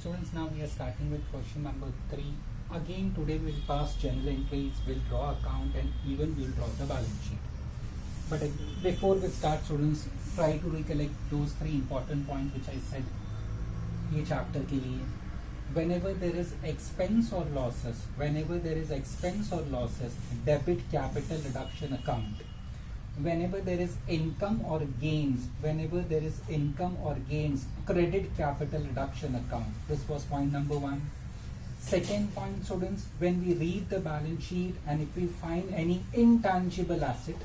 Students, now we are starting with question number 3. Again, today we will pass journal entries, we'll draw account, and even we'll draw the balance sheet. But before we start, students, try to recollect those 3 important points which I said ये chapter के लिए. Whenever there is expense or losses, debit capital reduction account. Whenever there is income or gains, credit capital reduction account. This was point number 1. Second point, students, when we read the balance sheet and if we find any intangible asset,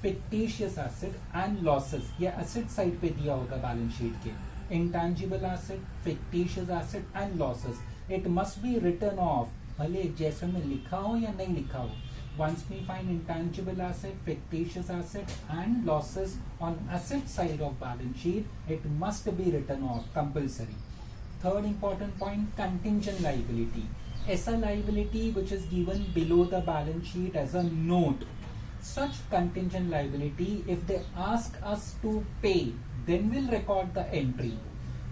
fictitious asset and losses, ये asset side पे दिया होगा balance sheet के, intangible asset, fictitious asset and losses, it must be written off. भले JSON में लिखा हो या नहीं लिखा हो. Once we find intangible asset, fictitious asset and losses on asset side of balance sheet, it must be written off, compulsory. Third important point, contingent liability. ऐसा liability which is given below the balance sheet as a note. Such contingent liability, if they ask us to pay, then we'll record the entry.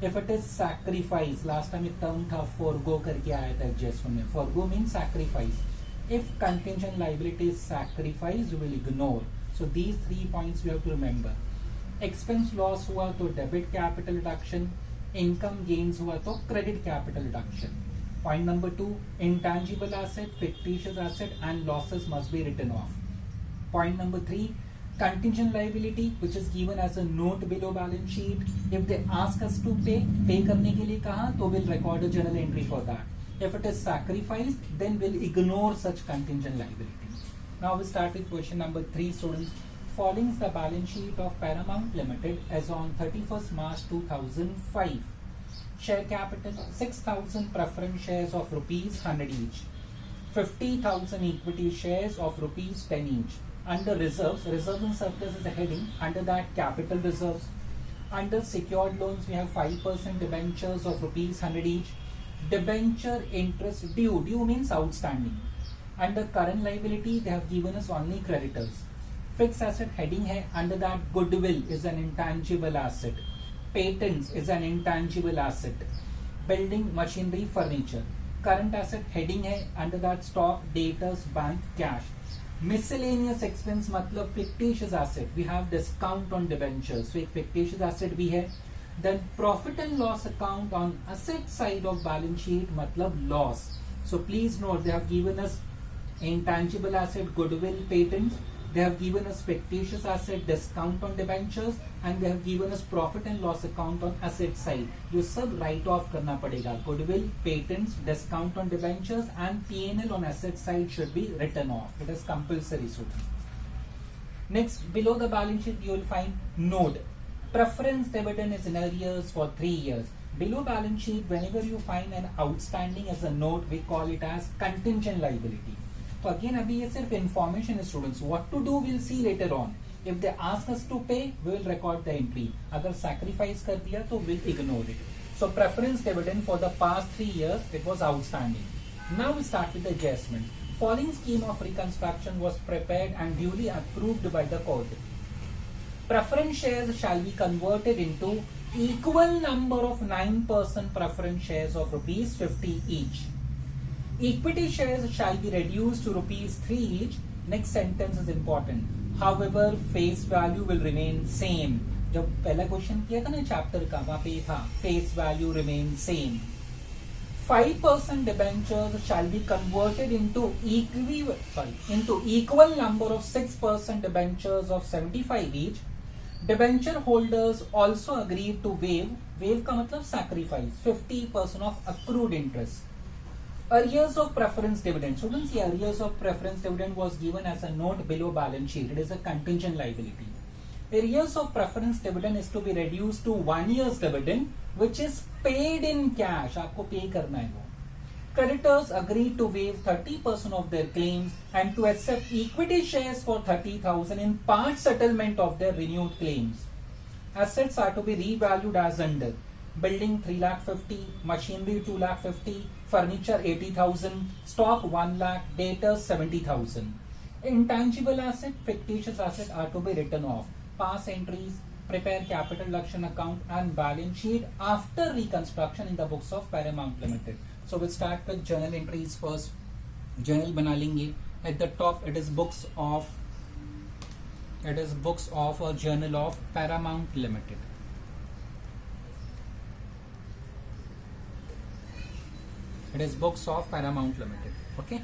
If it is sacrifice, last time एक term था forgo करके आया था JSON में. Forgo means sacrifice. If contingent liability is sacrificed, we will ignore. So these 3 points we have to remember. Expense loss हुआ तो debit capital reduction, income gains हुआ तो credit capital reduction. Point number 2, intangible asset, fictitious asset and losses must be written off. Point number 3, contingent liability which is given as a note below balance sheet. If they ask us to pay करने के लिए कहा तो we'll record a journal entry for that. If it is sacrificed, then we'll ignore such contingent liability. Now we start with question number 3, students. Following is the balance sheet of Paramount Limited as on 31st March 2005. Share capital 6,000 preference shares of rupees 100 each. 50,000 equity shares of rupees 10 each. Under reserves and surplus is a heading. Under that, capital reserves. Under secured loans, we have 5% debentures of rupees 100 each. Debenture interest due. Due means outstanding. Under current liability, they have given us only creditors. Fixed asset heading hai. Under that, goodwill is an intangible asset. Patents is an intangible asset. Building, machinery, furniture. Current asset heading hai. Under that, stock, debtors, bank, cash. Miscellaneous expense मतलब fictitious asset. We have discount on debentures. So एक fictitious asset भी है. Then profit and loss account on asset side of balance sheet matlab loss. So please note they have given us intangible asset, goodwill, patents. They have given us fictitious asset, discount on debentures, and they have given us profit and loss account on asset side. ये सब write off करना पड़ेगा. Goodwill, patents, discount on debentures, and P&L on asset side should be written off. It is compulsory, students. Next, below the balance sheet, you will find note. Preference dividend is in arrears for 3 years. Below balance sheet, whenever you find an outstanding as a note, we call it as contingent liability. So again, अभी ये सिर्फ information है students. What to do we'll see later on. If they ask us to pay, we will record the entry. अगर sacrifice कर दिया तो we'll ignore it. So preference dividend for the past 3 years, it was outstanding. Now we start with the adjustment. Following scheme of reconstruction was prepared and duly approved by the court. Preference shares shall be converted into equal number of 9% preference shares of rupees 50 each. Equity shares shall be reduced to rupees 3 each. Next sentence is important. However, face value will remain same. जब पहला question किया था ना chapter का, वहां पे था face value remain same. 5% debentures shall be converted into equal number of 6% debentures of 75 each. Debenture holders also agreed to waive का मतलब sacrifice 50% of accrued interest. Arrears of preference dividend. Students, the arrears of preference dividend was given as a note below balance sheet. It is a contingent liability. Arrears of preference dividend is to be reduced to 1 year's dividend, which is paid in cash. आपको pay करना है वो. Creditors agreed to waive 30% of their claims and to accept equity shares for 30,000 in part settlement of their renewed claims. Assets are to be revalued as under. Building 3,50,000, machinery 2,50,000, furniture 80,000, stock 1,00,000, debtors 70,000. Intangible asset, fictitious asset are to be written off. Past entries, prepare capital reduction account and balance sheet after reconstruction in the books of Paramount Limited. So we'll start with journal entries first. Journal बना लेंगे. At the top it is books of a journal of Paramount Limited. It is books of Paramount Limited. Okay.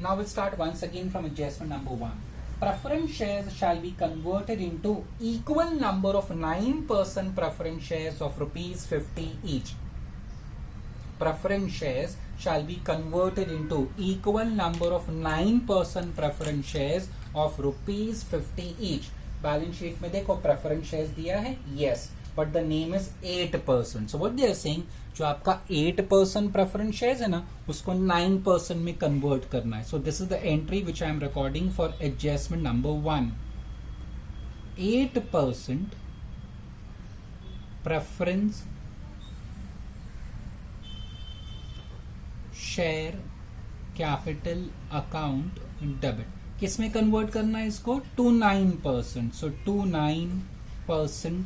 Now we'll start once again from adjustment number 1. Preference shares shall be converted into equal number of 9% preference shares of rupees 50 each. Preference shares shall be converted into equal number of 9% preference shares of rupees 50 each. Balance sheet में देखो preference shares दिया है, yes, but the name is 8%. So what they are saying, जो आपका 8% preference shares है ना, उसको 9% में convert करना है. So this is the entry which I am recording for adjustment number 1. 8% preference share capital account debit. किस में convert करना है इसको? to 9%. So to 9%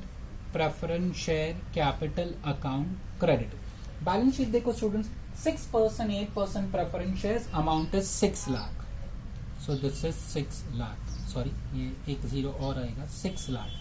preference share capital account credit. Balance sheet देखो students, 6%, 8% preference shares, amount is 6 lakh. So this is 6 lakh. Sorry, ये एक zero और आएगा, 6 lakh.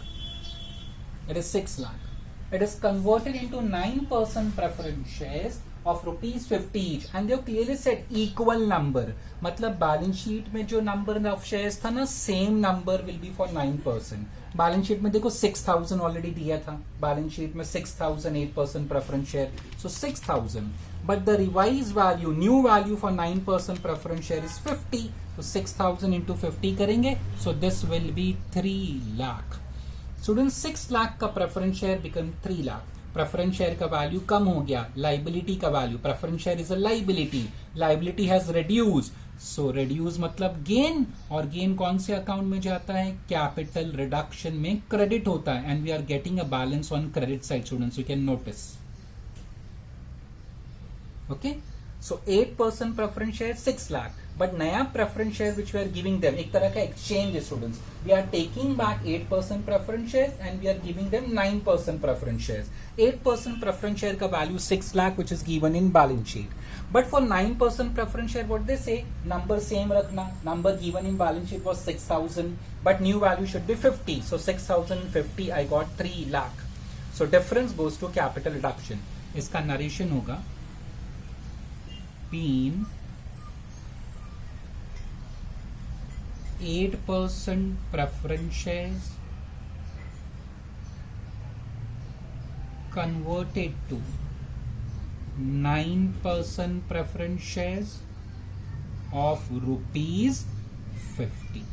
It is 6 lakh. It is converted into 9% preference shares of rupees 50 each, and they have clearly said equal number. मतलब balance sheet में जो number of shares था ना, same number will be for 9%. Balance sheet में देखो 6,000 already दिया था. Balance sheet में 6,000 8% preference share, so 6,000. But the revised value, new value for 9% preference share is 50. So 6,000 into 50 करेंगे. So this will be 3 lakh. Students, 6 lakh का preference share become 3 lakh. Preference share का value कम हो गया, liability का value, preference share is a liability has reduce, so reduce मतलब gain, और gain कौन से अकाउंट में जाता है? कैपिटल रिडक्शन में क्रेडिट होता है, and we are getting a balance on credit side. Students, you can notice. Okay, so 8% preference share 6 lakh, but नया preference share which we are giving them एक तरह का एक्सचेंज है. Students, we are taking back 8% preference shares and we are giving them 9% preference shares. 8% preference share का value 6 lakh which is given in balance sheet. But for 9% preference share, what they say, number same रखना. Number given in balance sheet was 6,000, but new value should be 50. So 6,050 I got 3 lakh. So difference goes to capital reduction. इसका narration होगा being 8% preference shares converted to 9% preference shares of rupees 50.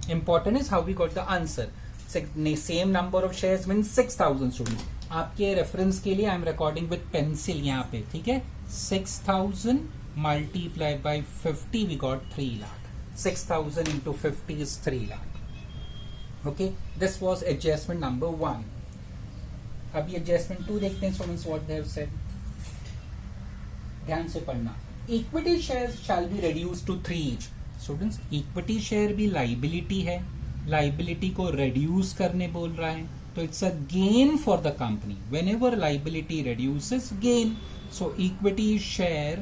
Important is how we got the answer. Same number of shares means 6,000. students. आपके reference के लिए आई am recording with pencil यहाँ पे, ठीक है. 6,000 multiplied by 50 we got 3 lakh. 6,000 into 50 is 3 lakh. Okay, this was adjustment number 1. अभी adjustment 2 देखते हैं students, what they have said. ध्यान से पढ़ना. Equity shares shall be reduce to 3 each. Students, equity share भी लाइबिलिटी है, लाइबिलिटी को reduce करने बोल रहा है, तो it's a gain for the company. Whenever liability reduces, gain. So equity share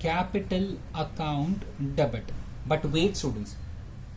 capital account debit. But wait students,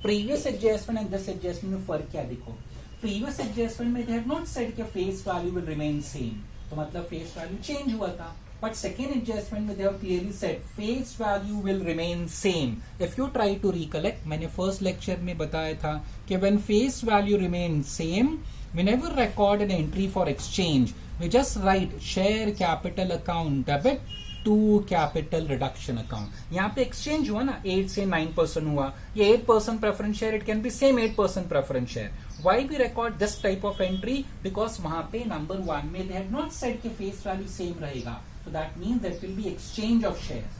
previous adjustment and this adjustment में फर्क क्या देखो. प्रीवियस एडजस्टमेंट में दे हैव नॉट सेड कि face value will remain same, तो मतलब face value change हुआ था. बट सेकेंड एडजस्टमेंट में they have clearly said face value will remain same. If you try to recollect, मैंने first lecture में बताया था कि when face value remain same, whenever record an entry for exchange, we just write share capital account debit to capital reduction account. यहाँ पे exchange हुआ ना, 8 से 9% हुआ, ये 8% preference share, it can be same 8% preference share. Why we record this type of entry? Because वहाँ पे number 1 में they have not said कि face value same रहेगा, so that means that will be exchange of shares.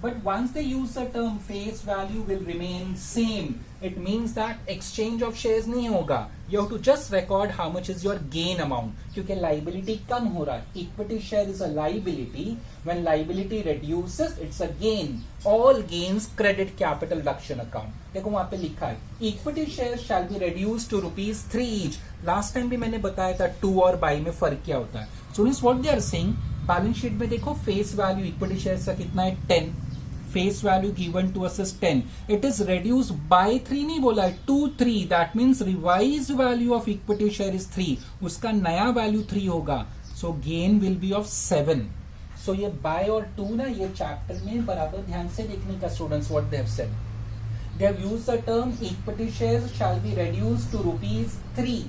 But once they use the term face value will remain same, it means that exchange of shares नहीं होगा. You have to just record how much is your gain amount. क्योंकि liability कम हो रहा है. Equity share is a liability. When liability reduces, it's a gain. All gains credit capital reduction account. देखो वहाँ पे लिखा है Equity shares shall be reduced to ₹3 each. Last time भी मैंने बताया था 2 और buy में फर्क क्या होता है. Students, what they are saying, balance sheet में देखो फेस वैल्यू इक्विटी शेयर का कितना है 10. Face value given to us is 10. It is reduce by 3 नहीं बोला है, to 3. That means revise value of equity share is 3. उसका नया वैल्यू 3 होगा. So gain will be of 7. So ये बाय और 2 ना ये चैप्टर में बराबर ध्यान से देखने का students. What they have said, they have used the term equity shares shall be reduced to ₹3.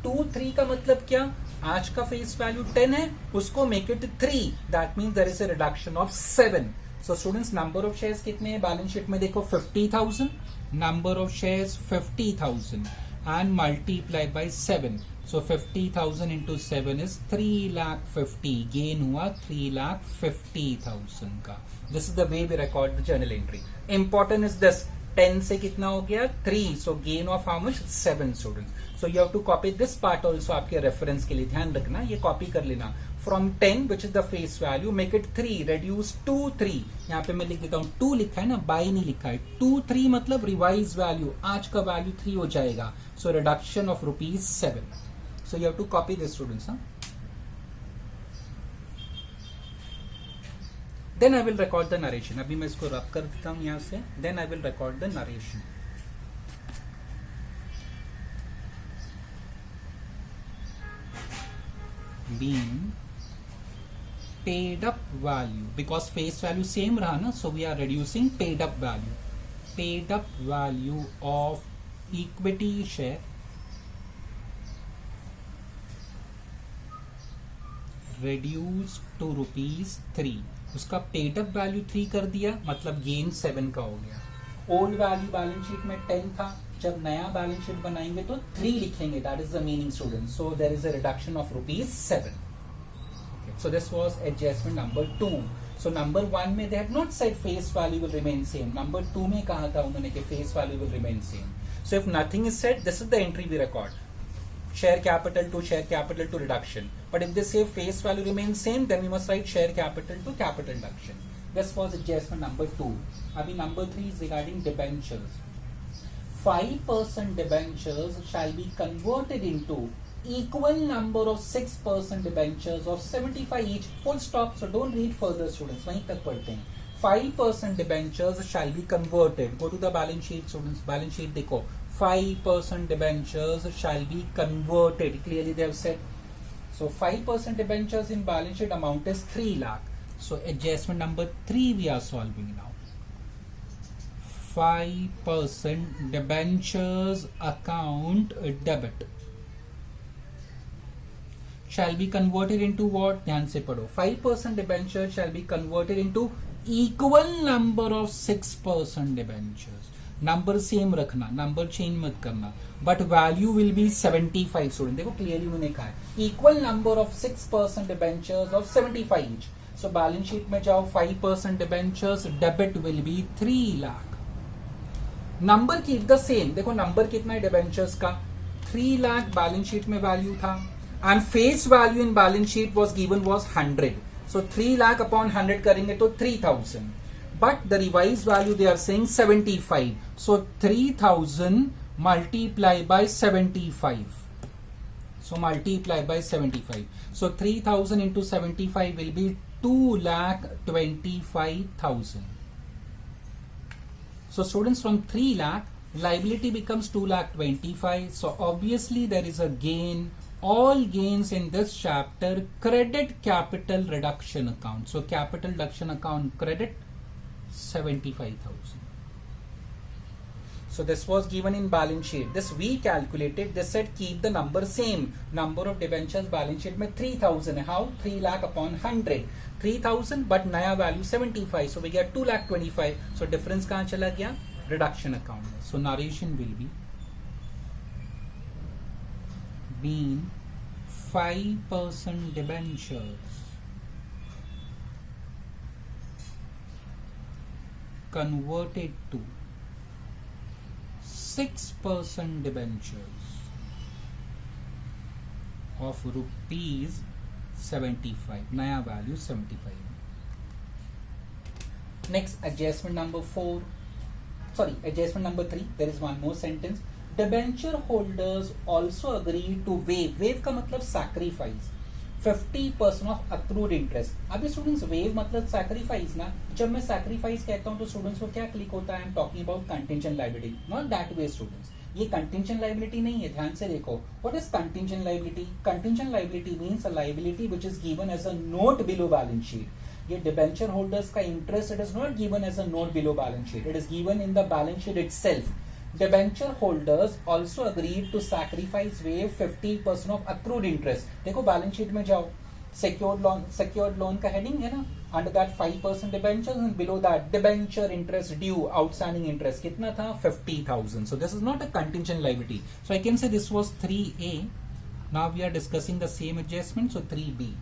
2-3 का मतलब क्या, आज का फेस वैल्यू 10 है, उसको make it 3. That means there is a reduction of 7. So students, number of shares कितने हैं balance sheet में देखो 50,000. Number of shares 50,000 and multiply by 7. So 50,000 into 7 is 3,50,000. Gain हुआ 3,50,000 का. This is the way we record the journal entry. Important is this, 10 से कितना हो गया 3. So gain of how much 7 students. So you have to copy this part also. आपके reference के लिए ध्यान रखना, ये कॉपी कर लेना. From 10 which is the face value make it 3, reduce to 3. यहाँ पे मैं लिख देता हूँ 2 लिखा है ना, बाय नहीं लिखा है. 2-3 मतलब रिवाइज वैल्यू, आज का वैल्यू 3 हो जाएगा. So reduction of ₹7. So you have to copy this students. Then I will record the narration. अभी मैं इसको रब कर देता हूं यहां से. Then I will record the narration. Being paid up value, because face value same रहा ना, so we are reducing paid up value. Paid up value of equity share reduced to ₹3. उसका पेड अप वैल्यू 3 कर दिया, मतलब gain 7 का हो गया. Old value balance sheet में 10 था, जब नया बैलेंस शीट बनाएंगे तो 3 लिखेंगे. That is the meaning students. So there is a reduction of ₹7. So this was adjustment number 2. So number 1 में they have not said face value will remain same. Number 2 में कहा था उन्होंने कि face value will remain same. So if nothing is said, this is the entry we record. Share capital to reduction. But if they say face value remains same, then we must write share capital to capital reduction. This was adjustment number 2. Abhi number 3 is regarding debentures. 5% debentures shall be converted into equal number of 6% debentures of 75 each. Full stop. So don't read further students. वहीं तक पढ़ते हैं. 5% debentures shall be converted. Go to the balance sheet students. Balance sheet देखो. 5% debentures shall be converted. Clearly they have said. So 5% debentures in balance sheet amount is 3 lakh. So adjustment number 3 we are solving now. 5% debentures account debit shall be converted into what? ध्यान से पढ़ो. 5% debenture shall be converted into equal number of 6% debentures. Number same रखना, number change मत करना. But value will be 75 student. देखो clearly उन्होंने कहा है equal number of 6% debentures of 75 each. So balance sheet में जाओ 5% debentures, debit will be 3 lakh. Number keep the same. देखो नंबर कितना है डिबेंचर्स का 3 लाख बैलेंस शीट में वैल्यू था. And face value in balance sheet was given was 100. So 3 lakh upon 100 करेंगे तो 3,000. But the revised value they are saying 75. So 3,000 multiply by 75. So multiply by 75. So 3,000 into 75 will be 2,25,000. So students, from 3 lakh liability becomes 2,25,000. So obviously there is a gain. All gains in this chapter credit capital reduction account. So capital reduction account credit 75,000. So this was given in balance sheet. This we calculated. They said keep the number same. Number of debentures balance sheet में 3,000 है. How? 3 lakh upon 100. 3,000 but नया value 75. So we get 2,25,000. So difference कहाँ चला गया? Reduction account. So narration will be being 5% debentures converted to 6% debentures of rupees 75. नया value 75. Next, adjustment number 4. Sorry, adjustment number 3. There is one more sentence. Debenture holders also agreed to waive का मतलब sacrifice 50% of accrued interest. अभी students waive मतलब sacrifice ना. जब मैं sacrifice कहता हूँ तो स्टूडेंट्स को क्या क्लिक होता है? I am talking about contingent liability. Not that way students. ये contingent liability नहीं है, ध्यान से देखो. What is contingent liability? Contingent liability means a liability which is given as a note below balance sheet. ये debenture holders का interest, it is not given as a note below balance sheet, it is given in the balance sheet itself. Debenture holders also agreed to sacrifice waive 50% of accrued interest. देखो balance sheet में जाओ, secured loan का heading है ना, under that 5% debentures and below that debenture interest due, outstanding interest कितना था? 50,000. So this is not a contingent liability. So I can say this was 3A. Now we are discussing the same adjustment, so 3B.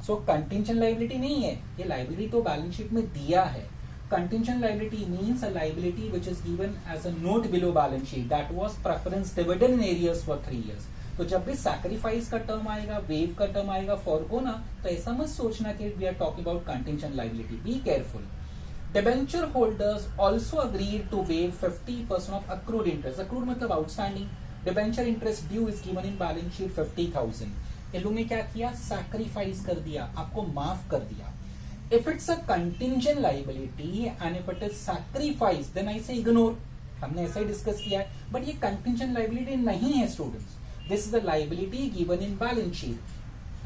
So contingent liability नहीं है, ये liability तो balance sheet में दिया है. Contingent liability means a liability which is given as a note below balance sheet, that was preference dividend in arrears for 3 years. तो जब भी सैक्रिफाइस का टर्म आएगा, वेव का टर्म आएगा, फॉरगो ना, तो ऐसा मत सोचना कि we are talking about contingent liability. Be careful. Debenture holders also agreed to waive 50% of accrued interest. Accrued मतलब outstanding. Debenture interest due is given in balance sheet 50,000. इन लोगों ने क्या किया? सैक्रिफाइस कर दिया, आपको माफ कर दिया. If it's a contingent liability and if it is sacrifice, then I say ignore. हमने ऐसा ही डिस्कस किया है, बट ये कंटिंजेंट लायबिलिटी नहीं है students. This is the liability given in balance sheet.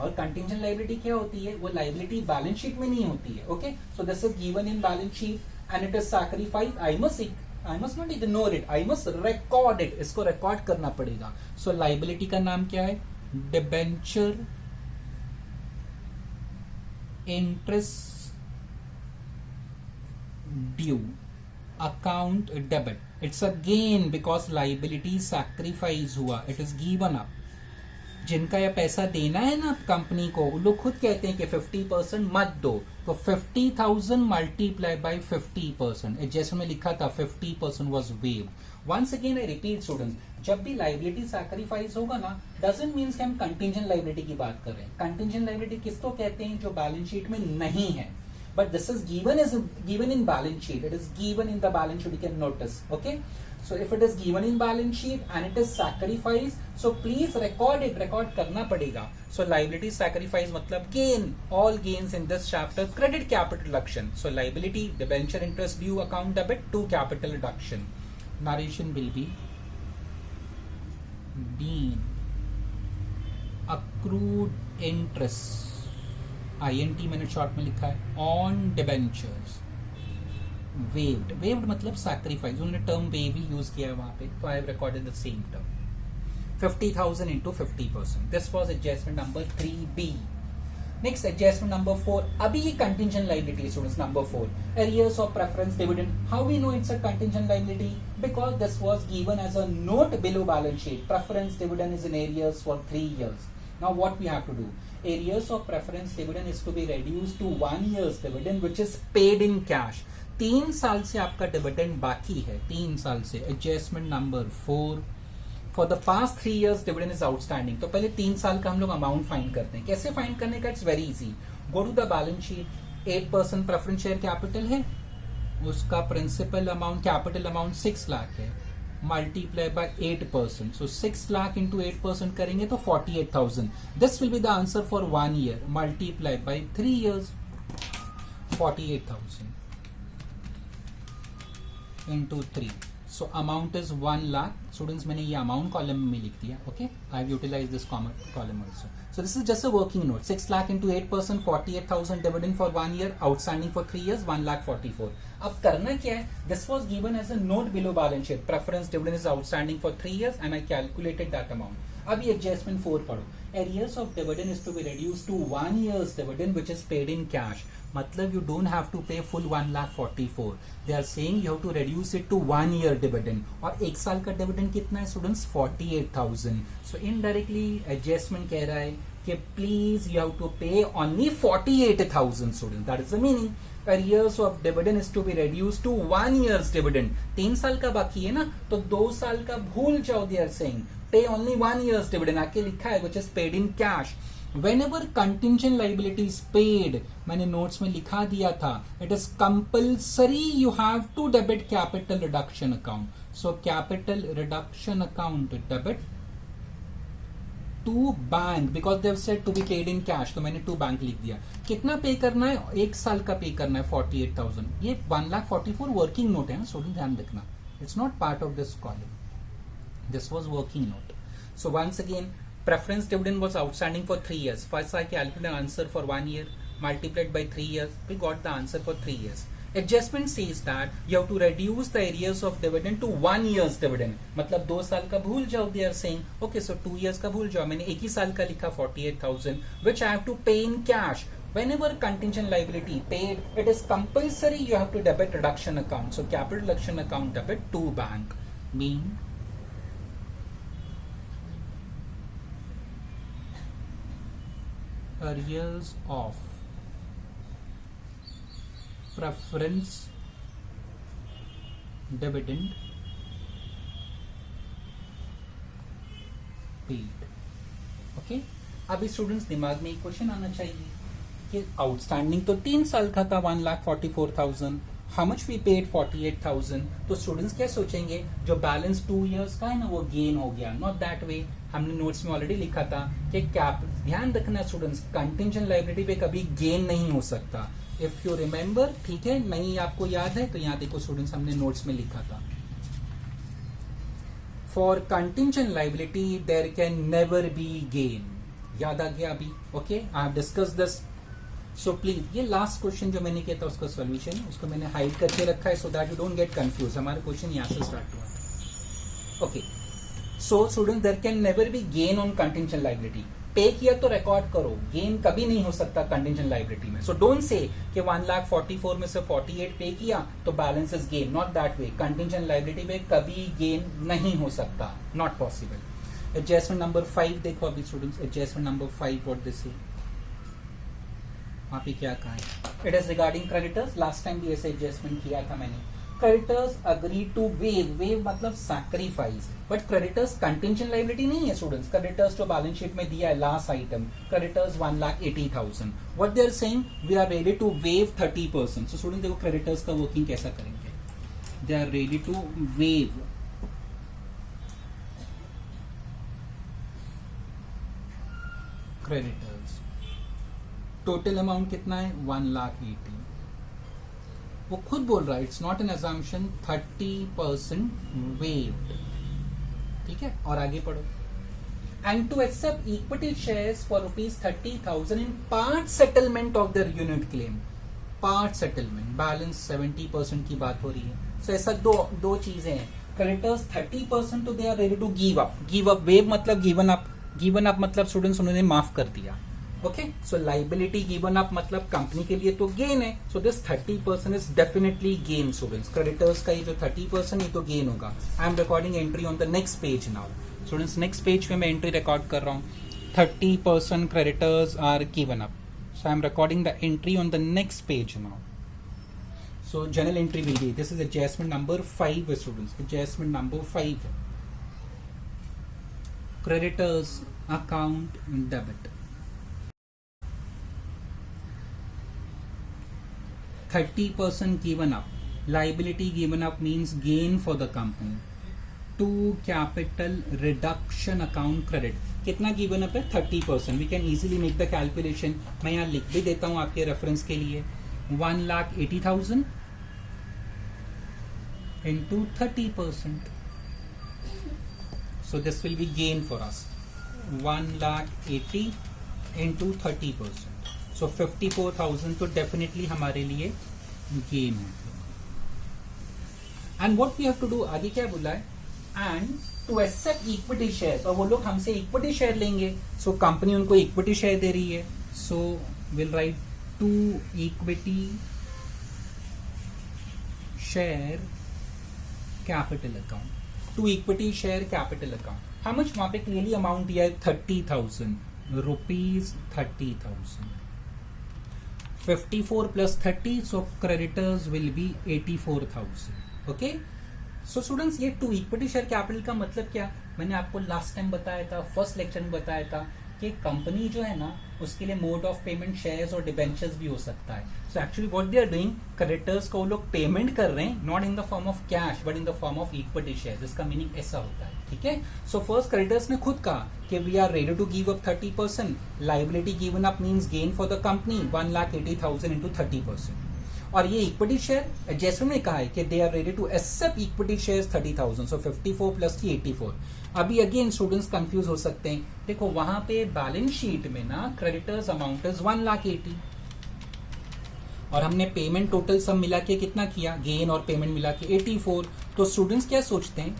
और कंटिंजेंट लायबिलिटी क्या होती है? वो लायबिलिटी बैलेंस शीट में नहीं होती है. Okay, so this is given in balance sheet and it is sacrifice. I must not ignore it, I must record it. इसको रिकॉर्ड करना पड़ेगा. सो लायबिलिटी का नाम क्या है? Debenture interest due account debit. It's a gain because liability sacrifice हुआ, it is given up. जिनका यह पैसा देना है ना कंपनी को, वो लोग खुद कहते हैं कि 50% मत दो, तो 50,000 मल्टीप्लाई बाय 50%. जैसे में लिखा था 50% was waived. Once again I repeat students, जब भी लायबिलिटी सैक्रिफाइस होगा ना, डजंट मीन्स कि हम कंटिंजेंट लायबिलिटी की बात कर रहे हैं. कंटिंजेंट लायबिलिटी किसको कहते हैं? जो बैलेंस शीट में नहीं है. But this is given in balance sheet. It is given in the balance sheet. You can notice. Okay. So if it is given in balance sheet and it is sacrificed, so please record it. Record करना पड़ेगा. So liability sacrifice मतलब gain. All gains in this chapter credit capital reduction. So liability, debenture interest due account debit to capital reduction. Narration will be being accrued interest. INT मैंने short में लिखा है. On debentures waived. Waived मतलब sacrifice. उन्होंने term waive ही use किया है वहां पे, तो I have recorded the same term. 50,000 into 50%. This was adjustment number 3B. Next adjustment number 4. अभी ये contingent liability students. Number 4, arrears of preference dividend. How we know it's a contingent liability? Because this was given as a note below balance sheet. Preference dividend is in arrears for 3 years. Now what we have to do? Arrears of preference dividend is to be reduced to 1 year's dividend which is paid in cash. 3 साल से आपका dividend बाकी है, 3 साल से. Adjustment number 4. For the past 3 years dividend is outstanding. तो पहले 3 साल का हम लोग अमाउंट फाइंड करते हैं. कैसे फाइंड करने का? It's very easy. Go to the balance sheet. 8% preference share capital है, उसका principal amount, capital amount 6 lakh है, multiply by 8%. So 6 lakh into 8% करेंगे तो 48,000. This will be the answer for 1 year. Multiply by 3 years. 48,000 into 3. So amount is 1 lakh. Students मैंने ये amount column में लिख दिया. Okay, I have utilized this column also. So this is just a working note. 6 lakh into 8%, 48,000 dividend for 1 year, outstanding for 3 years, 1,44,000. अब करना क्या है? This was given as a note below balance sheet. Preference dividend is outstanding for 3 years and I calculated that amount. अब ये adjustment 4 पढ़ो. Arrears of dividend is to be reduced to 1 year's dividend which is paid in cash. मतलब you don't have to pay full 1,44,000. They are saying you have to reduce it to 1 year dividend. और 1 साल का dividend कितना है students? 48,000. So indirectly adjustment कह रहा है कि please you have to pay only 48,000 students. That is the meaning. arrears of dividend is to be reduced to 1 year's dividend. 3 साल का बाकी है ना, तो 2 साल का भूल जाओ. They are saying pay only 1 year's dividend. आके लिखा है which is paid in cash. Whenever contingent liability is paid, मैंने नोट्स में लिखा दिया था, it is compulsory you have to debit capital reduction account. So capital reduction account debit to bank because they have said to be paid in cash. तो मैंने to bank लिख दिया. कितना पे करना है? 1 साल का पे करना है 48,000. ये 1,44,000 वर्किंग नोट है ना, स्टूडेंट ध्यान रखना. It's not part of this column. This was working note. So once again, preference dividend was outstanding for 3 years. First I calculated an answer for 1 year multiplied by 3 years. We got the answer for 3 years. Adjustment says that you have to reduce the arrears of dividend to 1 year's dividend. मतलब 2 साल का भूल जाओ. They are saying okay, so 2 years का भूल जाओ. मैंने 1 ही साल का लिखा 48,000 which I have to pay in cash. Whenever contingent liability paid, it is compulsory you have to debit reduction account. So capital reduction account debit to bank. Mean arrears of preference dividend paid. Okay, अभी students दिमाग में एक question आना चाहिए कि outstanding तो 3 साल का था 1,44,000, हाउ मच वी पेड 48,000. तो स्टूडेंट्स क्या सोचेंगे, जो बैलेंस 2 इयर्स का है ना वो गेन हो गया. Not that way. हमने नोट्स में ऑलरेडी लिखा था कि ध्यान रखना स्टूडेंट्स, कंटिंजेंट लायबिलिटी पे कभी गेन नहीं हो सकता. इफ यू रिमेंबर, ठीक है, नहीं आपको याद है तो यहाँ देखो स्टूडेंट्स, हमने नोट्स में लिखा था for contingent liability there can never be gain. याद आ गया अभी? Okay, I have discuss this. So please, ये लास्ट क्वेश्चन जो मैंने किया था उसका सॉल्यूशन, उसको मैंने हाइड करके रखा है so that you don't get confuse. हमारा क्वेश्चन यहाँ से स्टार्ट हुआ. Okay, so student, there can never be gain on contingent liability. Pay किया तो रिकॉर्ड करो, गेन कभी नहीं हो सकता कंटिंजेंट लायबिलिटी में. सो डोंट से कि 1,44,000 में से 48 पे किया तो balance is gain. Not that way. Contingent liability में कभी गेन नहीं हो सकता. Not possible. एडजस्टमेंट नंबर 5 देखो अभी students. Adjustment number 5 what this say वहां पे क्या कहा है? It is regarding creditors. Last time भी ऐसे एडजस्टमेंट किया था मैंने. क्रेडिटर्स अग्री टू वेव मतलब sacrifice, but creditors contingent liability नहीं है स्टूडेंट्स. क्रेडिटर्स जो बैलेंस शीट में दिया है last item, creditors 1,80,000. What they are saying, we are ready to waive 30%. So student देखो क्रेडिटर्स का वर्किंग कैसा करेंगे. दे are ready to waive creditors. Total amount कितना है? 1,80,000. वो खुद बोल रहा है it's not an assumption, 30% waived. ठीक है, और आगे पढ़ो. And to accept equity shares for ₹30,000 in part settlement of their unit claim. Part settlement, balance 70% की बात हो रही है. सो ऐसा दो चीजें हैं. क्रेडिटर्स 30% तो they are ready to give up. Give up, waive मतलब गिवन अप. गिवन अप मतलब स्टूडेंट्स उन्होंने माफ कर दिया. Okay, so liability given up मतलब कंपनी के लिए तो गेन है. So this 30% is definitely gain students. Creditors का ये जो 30% ये तो गेन होगा. I am recording entry on the next page now students. Next page पे मैं एंट्री रिकॉर्ड कर रहा हूँ. 30% creditors are given up. So I am recording the entry on the next page now. So general entry will be, this is adjustment number 5 students. Adjustment number 5, creditors account debit. 30% given up. Liability given up means gain for the company. To capital reduction account credit. कितना given up है? 30%. We can easily make the calculation. मैं यहाँ लिख भी देता हूँ आपके reference के लिए. 1,80,000 into 30%. So this will be gain for us. 1,80,000 into 30%. So 54,000 तो डेफिनेटली हमारे लिए गेन है. And what we have to do, आगे क्या बोला है? And to accept equity share. और वो लोग हमसे इक्विटी शेयर लेंगे. सो कंपनी उनको इक्विटी शेयर दे रही है. So will write to equity share capital account. To equity share capital account. How much वहां पे क्लियरली अमाउंट दिया है? 30,000 rupees. 30,000 54 plus 30, so creditors will be 84,000. Okay. So students ये टू इक्विटी शेयर कैपिटल का मतलब क्या, मैंने आपको लास्ट टाइम बताया था, फर्स्ट लेक्चर में बताया था कि कंपनी जो है ना उसके लिए मोड ऑफ पेमेंट शेयर्स और डिबेंचर्स भी हो सकता है. So actually what they are doing, creditors को वो लोग पेमेंट कर रहे हैं not in the form of cash but in the form of equity shares. इसका मीनिंग ऐसा होता है. ठीक है. सो फर्स्ट क्रेडिटर्स ने खुद कहा कि we are ready to give up 30%. Liability given up means gain for the company 1,80,000 into 30%. और ये इक्विटी शेयर जैसे ने कहा है कि they are ready to accept equity shares 30,000. So 54 plus 84. अभी अगेन स्टूडेंट्स कंफ्यूज हो सकते हैं. देखो वहां पे बैलेंस शीट में ना क्रेडिटर्स अमाउंट इज 1,80,000 और हमने पेमेंट टोटल सब मिला के कितना किया, गेन और पेमेंट मिला के 84. तो स्टूडेंट्स क्या सोचते हैं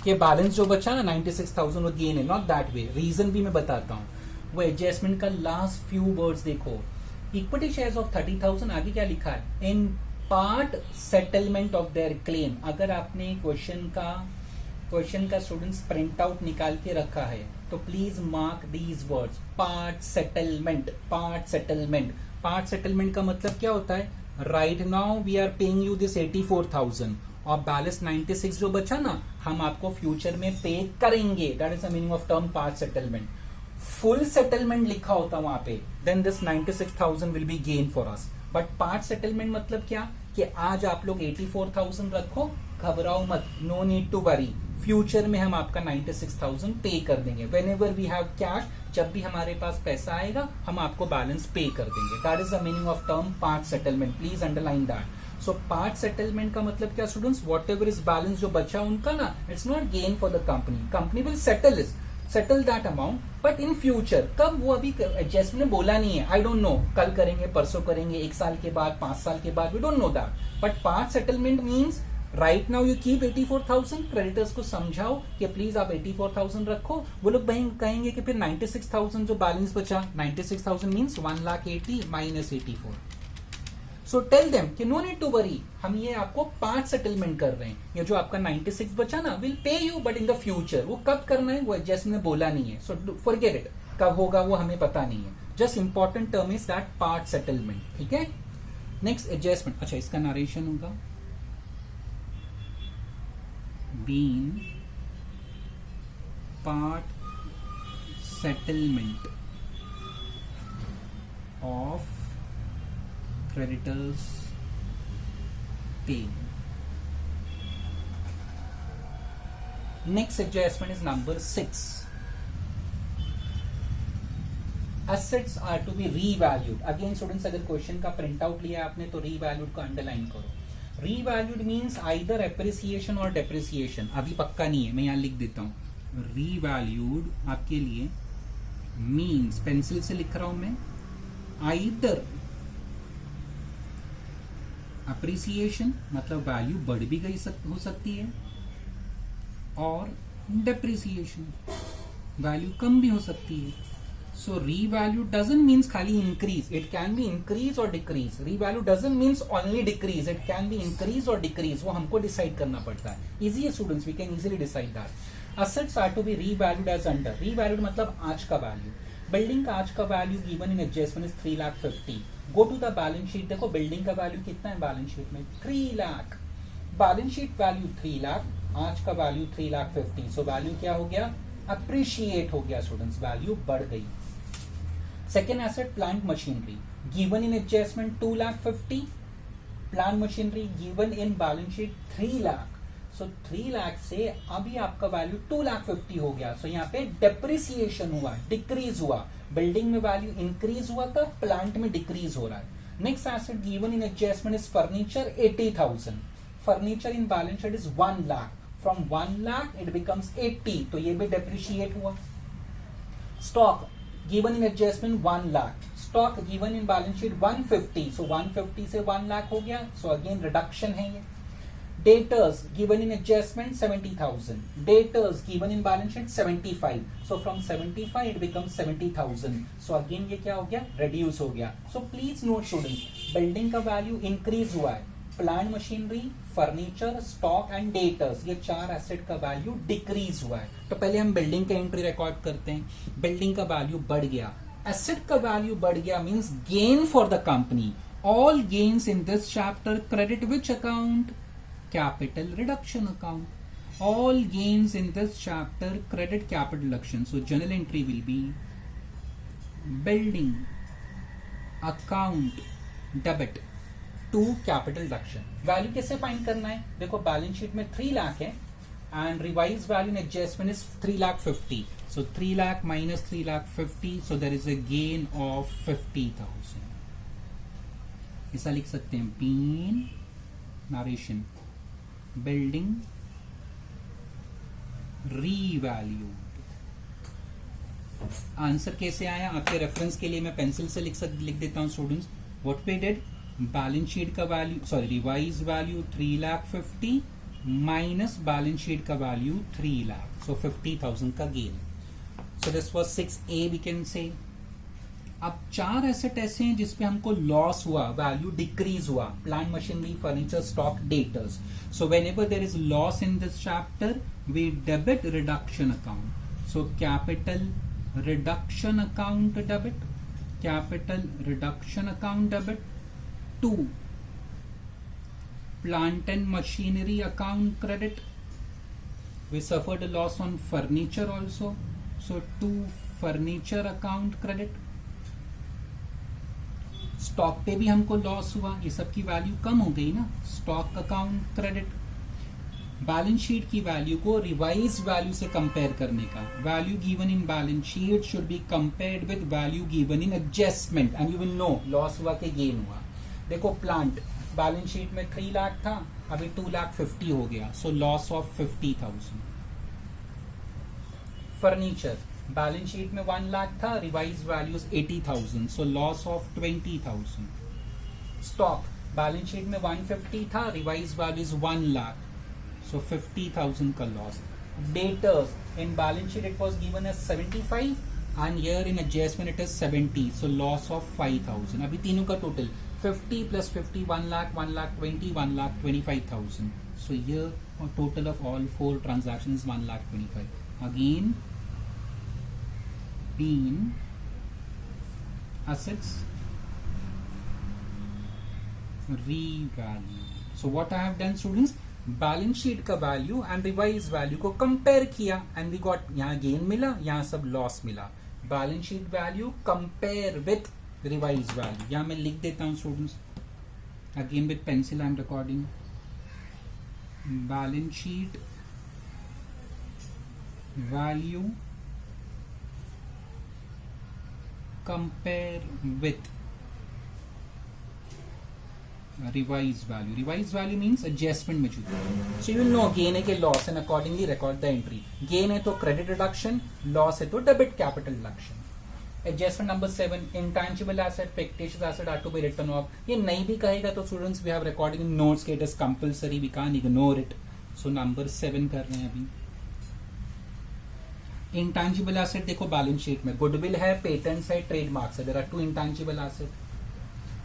कि बैलेंस जो बचा ना 96,000 वो गेन है. Not that way. रीजन भी मैं बताता हूँ. वो एडजस्टमेंट का लास्ट फ्यू वर्ड्स देखो. इक्विटी शेयर्स ऑफ 30,000 आगे क्या लिखा है, इन part settlement of there claim. अगर आपने क्वेश्चन का स्टूडेंट्स प्रिंट आउट निकाल के रखा है तो please mark these words, part settlement. Part settlement. Part settlement का मतलब क्या होता है, right now we are paying you this 84,000 और बैलेंस 96 जो बचा ना हम आपको फ्यूचर में पे करेंगे. That is the meaning of term part settlement. Full settlement लिखा होता वहां पे, then this 96,000 will be gain for us. But part settlement मतलब क्या कि आज आप लोग 84,000 रखो, घबराओ मत, no need to worry. Future में हम आपका 96,000 पे कर देंगे. Whenever we have cash, जब भी हमारे पास पैसा आएगा हम आपको बैलेंस पे कर देंगे. That is the meaning of term part settlement. Please underline that. So part settlement का मतलब क्या students, what ever is balance जो बचा उनका ना, it's not gain for the company. Company will settle that amount, but in future कब वो अभी एडजस्टमेंट ने बोला नहीं है. आई डोंट नो, कल करेंगे, परसों करेंगे, 1 साल के बाद, 5 साल के बाद, we don't know that. But part settlement means right now you keep 84,000. Creditors को समझाओ कि प्लीज आप 84,000 रखो. वो लोग कहेंगे कि फिर 96,000 जो बैलेंस बचा, 96,000 means 1,80,000 minus 84. So tell them कि नो नीड टू वरी, हम ये आपको पार्ट सेटलमेंट कर रहे हैं. ये जो आपका 96 बचा ना will pay you but in the future. वो कब करना है वो एडजस्टमेंट ने बोला नहीं है. सो फॉरगेट इट, कब होगा वो हमें पता नहीं है. Just important term is that part settlement. ठीक है. Next adjustment. अच्छा इसका नरेशन होगा, being part settlement of creditors pay. Next adjustment is number 6. Assets are to be revalued. Again students अगर क्वेश्चन का प्रिंट आउट लिया आपने तो revalued को अंडरलाइन करो. Revalued means either appreciation or depreciation. अभी पक्का नहीं है, मैं यहाँ लिख देता हूँ. Revalued आपके लिए means, पेंसिल से लिख रहा हूं मैं, either अप्रिसिएशन मतलब वैल्यू बढ़ भी गई हो सकती है, और डेप्रिसिएशन वैल्यू कम भी हो सकती है. सो रीवैल्यू डजंट मीन्स खाली increase, it can be increase और decrease. Revalue doesn't means only decrease, it can be increase और डिक्रीज. वो हमको डिसाइड करना पड़ता है. इजी है students, we can easily decide that. Assets are to be revalued as under. Revalued मतलब आज का वैल्यू. बिल्डिंग का आज का value given in adjustment is 3,50,000. Go to the balance sheet. देखो बिल्डिंग का वैल्यू कितना है बैलेंस शीट में, 3 lakh. Balance sheet value 3 lakh, आज का वैल्यू 3,50,000. सो वैल्यू क्या हो गया, अप्रिशिएट हो गया स्टूडेंट्स, वैल्यू बढ़ गई. Second asset plant machinery given in adjustment 2,50,000. Plant machinery given in balance sheet 3 lakh. So 3 lakh से अभी आपका वैल्यू 2,50,000 हो गया. सो यहाँ पे डेप्रिसिएशन हुआ, डिक्रीज हुआ. बिल्डिंग में वैल्यू इंक्रीज हुआ था, प्लांट में डिक्रीज हो रहा है. Next asset given in adjustment is furniture 80,000. Furniture in balance sheet is 1 lakh. From 1 lakh it becomes 80, तो ये भी डेप्रिशिएट हुआ. Stock given in adjustment 1 lakh. Stock given in balance sheet 150. सो 150 से 1 लाख हो गया. सो अगेन रिडक्शन है ये. Debtors given in adjustment 70,000. Debtors given in balance sheet 75. So from 75 it becomes 70,000. So again ये क्या हो गया, reduce हो गया. So please note students, building का value increase हुआ है, plant machinery, furniture, stock and debtors, ये 4 एसेट का वैल्यू डिक्रीज हुआ है. तो पहले हम बिल्डिंग का एंट्री रिकॉर्ड करते हैं. बिल्डिंग का वैल्यू बढ़ गया, एसेट का वैल्यू बढ़ गया means gain for the company. All gains in this chapter credit which account? Capital reduction account. All gains in this chapter credit capital reduction. So journal entry will be building account debit to capital reduction. Value कैसे find करना है? देखो balance sheet में 3 लाख है and revised value in adjustment is 3,50,000. So 3 lakh minus 3,50,000. So there is a gain of 50,000. ऐसा लिख सकते हैं. Bean narration building revalued. Answer कैसे आया आपके रेफरेंस के लिए मैं पेंसिल से लिख देता हूं students. What we did, balance sheet का value revise value 3,50,000 minus balance sheet का वैल्यू 3 लाख. सो 50,000 का gain. So this was 6A we can say. अब 4 एसेट ऐसे हैं जिसपे हमको लॉस हुआ, वैल्यू डिक्रीज हुआ. Plant machinery, furniture, stock, debtors. So whenever there is loss in this chapter we debit reduction account. So capital reduction account debit, capital reduction account debit to plant and machinery account credit. We suffered a loss on furniture also, so to furniture account credit. Stock पे भी हमको loss हुआ, ये सब की value कम हो गई ना. Stock account credit. Balance sheet की वैल्यू को रिवाइज वैल्यू से कंपेयर करने का. Value given in balance sheet should be compared with value given in adjustment and you will know loss हुआ कि गेन हुआ. देखो प्लांट बैलेंस शीट में 3 लाख था, अभी 2,50,000 हो गया. So loss of 50,000. Furniture balance sheet में 1 लाख था, revise value 80,000. So loss of 20,000. Stock balance sheet में 150 था, रिवाइज वैल्यू 1 लाख. So 50,000 का loss. Debtors in balance sheet it was given as 75 and here in adjustment it is 70. So loss of 5,000. अभी तीनों का total 50 plus 50 1 lakh 1,20,000 1,25,000. So here total of all 4 transactions 1,25,000. Again being assets revalue. So what I have done students, balance sheet का value and revise value को compare किया and we got, यहाँ gain मिला, यहाँ सब लॉस मिला. Balance sheet value compare with revise value. यहाँ मैं लिख देता हूं students again with pencil I am recording. Balance sheet value compare with revise value. Revise value means adjustment में चुका. So you will know gain है कि loss and accordingly record the entry. Gain है तो क्रेडिट रिडक्शन, लॉस है तो debit capital reduction. Adjustment number 7, intangible asset, fictitious asset are to be written off. ये नहीं भी कहेगा तो students we have recording in notes के it is compulsory, we can't ignore it. So number 7 कर रहे हैं अभी. इंटैंजिबल एसेट देखो बैलेंस शीट में गुडविल है, पेटेंट्स है, ट्रेडमार्क्स है. There are 2 intangible asset.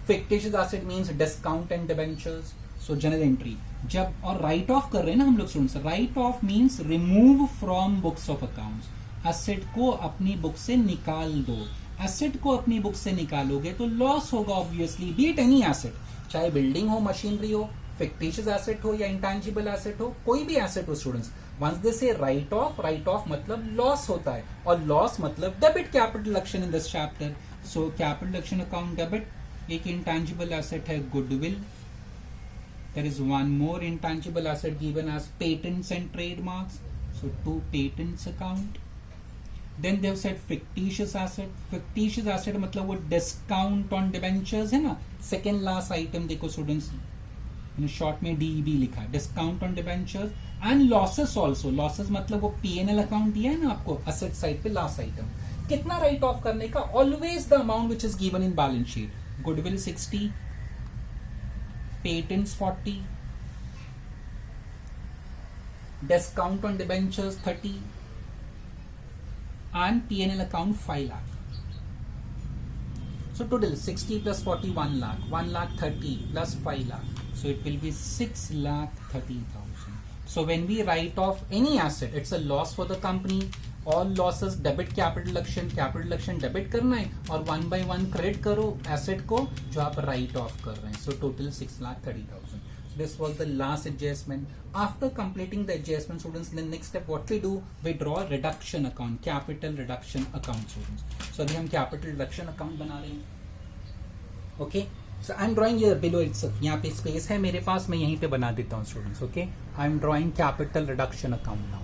fictitious asset means discount and debentures. So journal entry जब और राइट ऑफ कर रहे हैं ना हम लोग students. Right of means remove from books of accounts. Asset को अपनी बुक से निकाल दो. एसेट को अपनी बुक से निकालोगे तो लॉस होगा obviously. B it any asset, चाहे बिल्डिंग हो, मशीनरी हो, फिक्टिशियस एसेट हो या इंटैंजिबल एसेट हो, कोई भी एसेट हो स्टूडेंट्स. वंस दे से राइट ऑफ मतलब लॉस होता है और लॉस मतलब debit capital reduction in this chapter. So capital reduction account debit. एक इंटैंजिबल एसेट है goodwill. There is one more intangible asset given as patents and trademarks. So 2 patents account. Then they have said fictitious asset. Fictitious asset मतलब वो discount on debentures है ना. Second last item देखो students, short में DEB लिखा है, discount on debentures. And losses also. Losses मतलब वो पीएनएल अकाउंट दिया है ना आपको असेट साइड पे. लास्ट आइटम कितना राइट ऑफ करने का, always the amount which is given in balance sheet. Goodwill 60, patents 40, discount on debentures 30, and P&L account 5 lakh. So total 60 plus 40 1 lakh, 1,30,000 plus 5 lakh. So it will be 6,30,000. So when we write off any asset, it's a loss for the company. All losses debit capital action debit करना है और 1 by 1 credit करो asset को जो आप right of कर रहे हैं. So total 6,30,000. This was the last adjustment. After completing the adjustment, students, the next step what we do, we draw a reduction account, capital reduction account, students. So अभी हम capital reduction account बना रहे हैं. Okay. So I'm drawing here below itself. यहाँ पे space है मेरे पास, मैं यहीं पे बना देता हूँ students. Okay. I'm drawing capital reduction account now.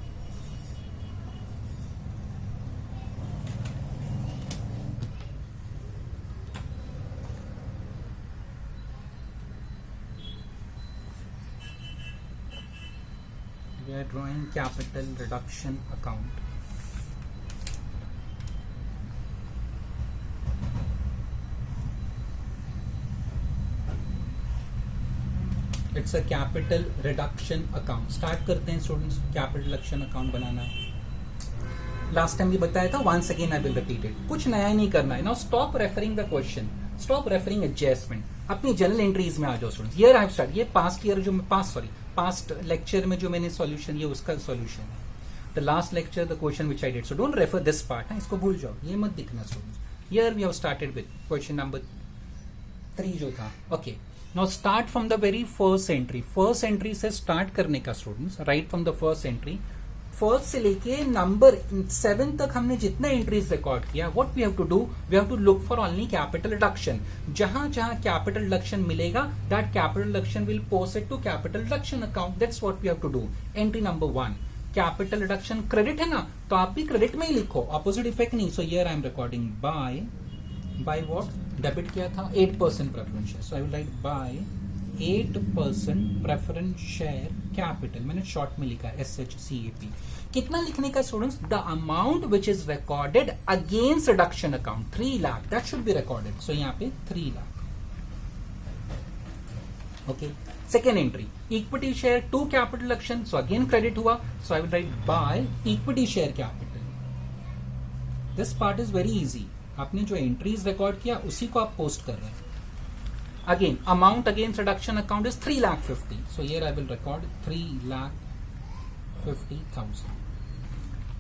We are drawing capital reduction account. It's a capital reduction account. Start करते हैं students, capital reduction account बनाना. Last time भी बताया था, once again I will repeat it. कुछ नया नहीं करना है. Now stop referring the question. Stop referring adjustment. अपनी जनरल एंट्रीज में आ जाओ students. Here I have started. ये पास्ट लेक्चर में जो मैंने सॉल्यूशन, ये उसका सॉल्यूशन है. The last lecture the question which I did. So don't refer this part. इसको भूल जाओ, ये मत दिखना students. Here we have started with question number 3 जो था. Okay, now start from the very first entry. First entry से start करने का students. Right from the first entry. First से लेके नंबर 7 तक हमने जितना एंट्रीज रिकॉर्ड किया, what we have to do, we have to look for only capital reduction. जहां जहां कैपिटल रिडक्शन मिलेगा, that capital reduction will post it to capital reduction account. That's what we have to do. Entry number 1 capital reduction credit है ना, तो आप भी credit में ही लिखो, ऑपोजिट इफेक्ट नहीं. So here I am recording by what, debit किया था 8% preference share. So I will write by 8% preference share capital. मैंने शॉर्ट में लिखा SHCAP. कितना लिखने का students, the amount which is recorded against reduction account 3 lakh, that should be recorded. So यहाँ पे 3 lakh. Okay, second entry equity share to capital action. So again credit हुआ. So I will write by equity share capital. This part is very easy. आपने जो entries record किया उसी को आप post कर रहे हैं. Again, amount against reduction account is 3,50,000. So here I will record 3,50,000.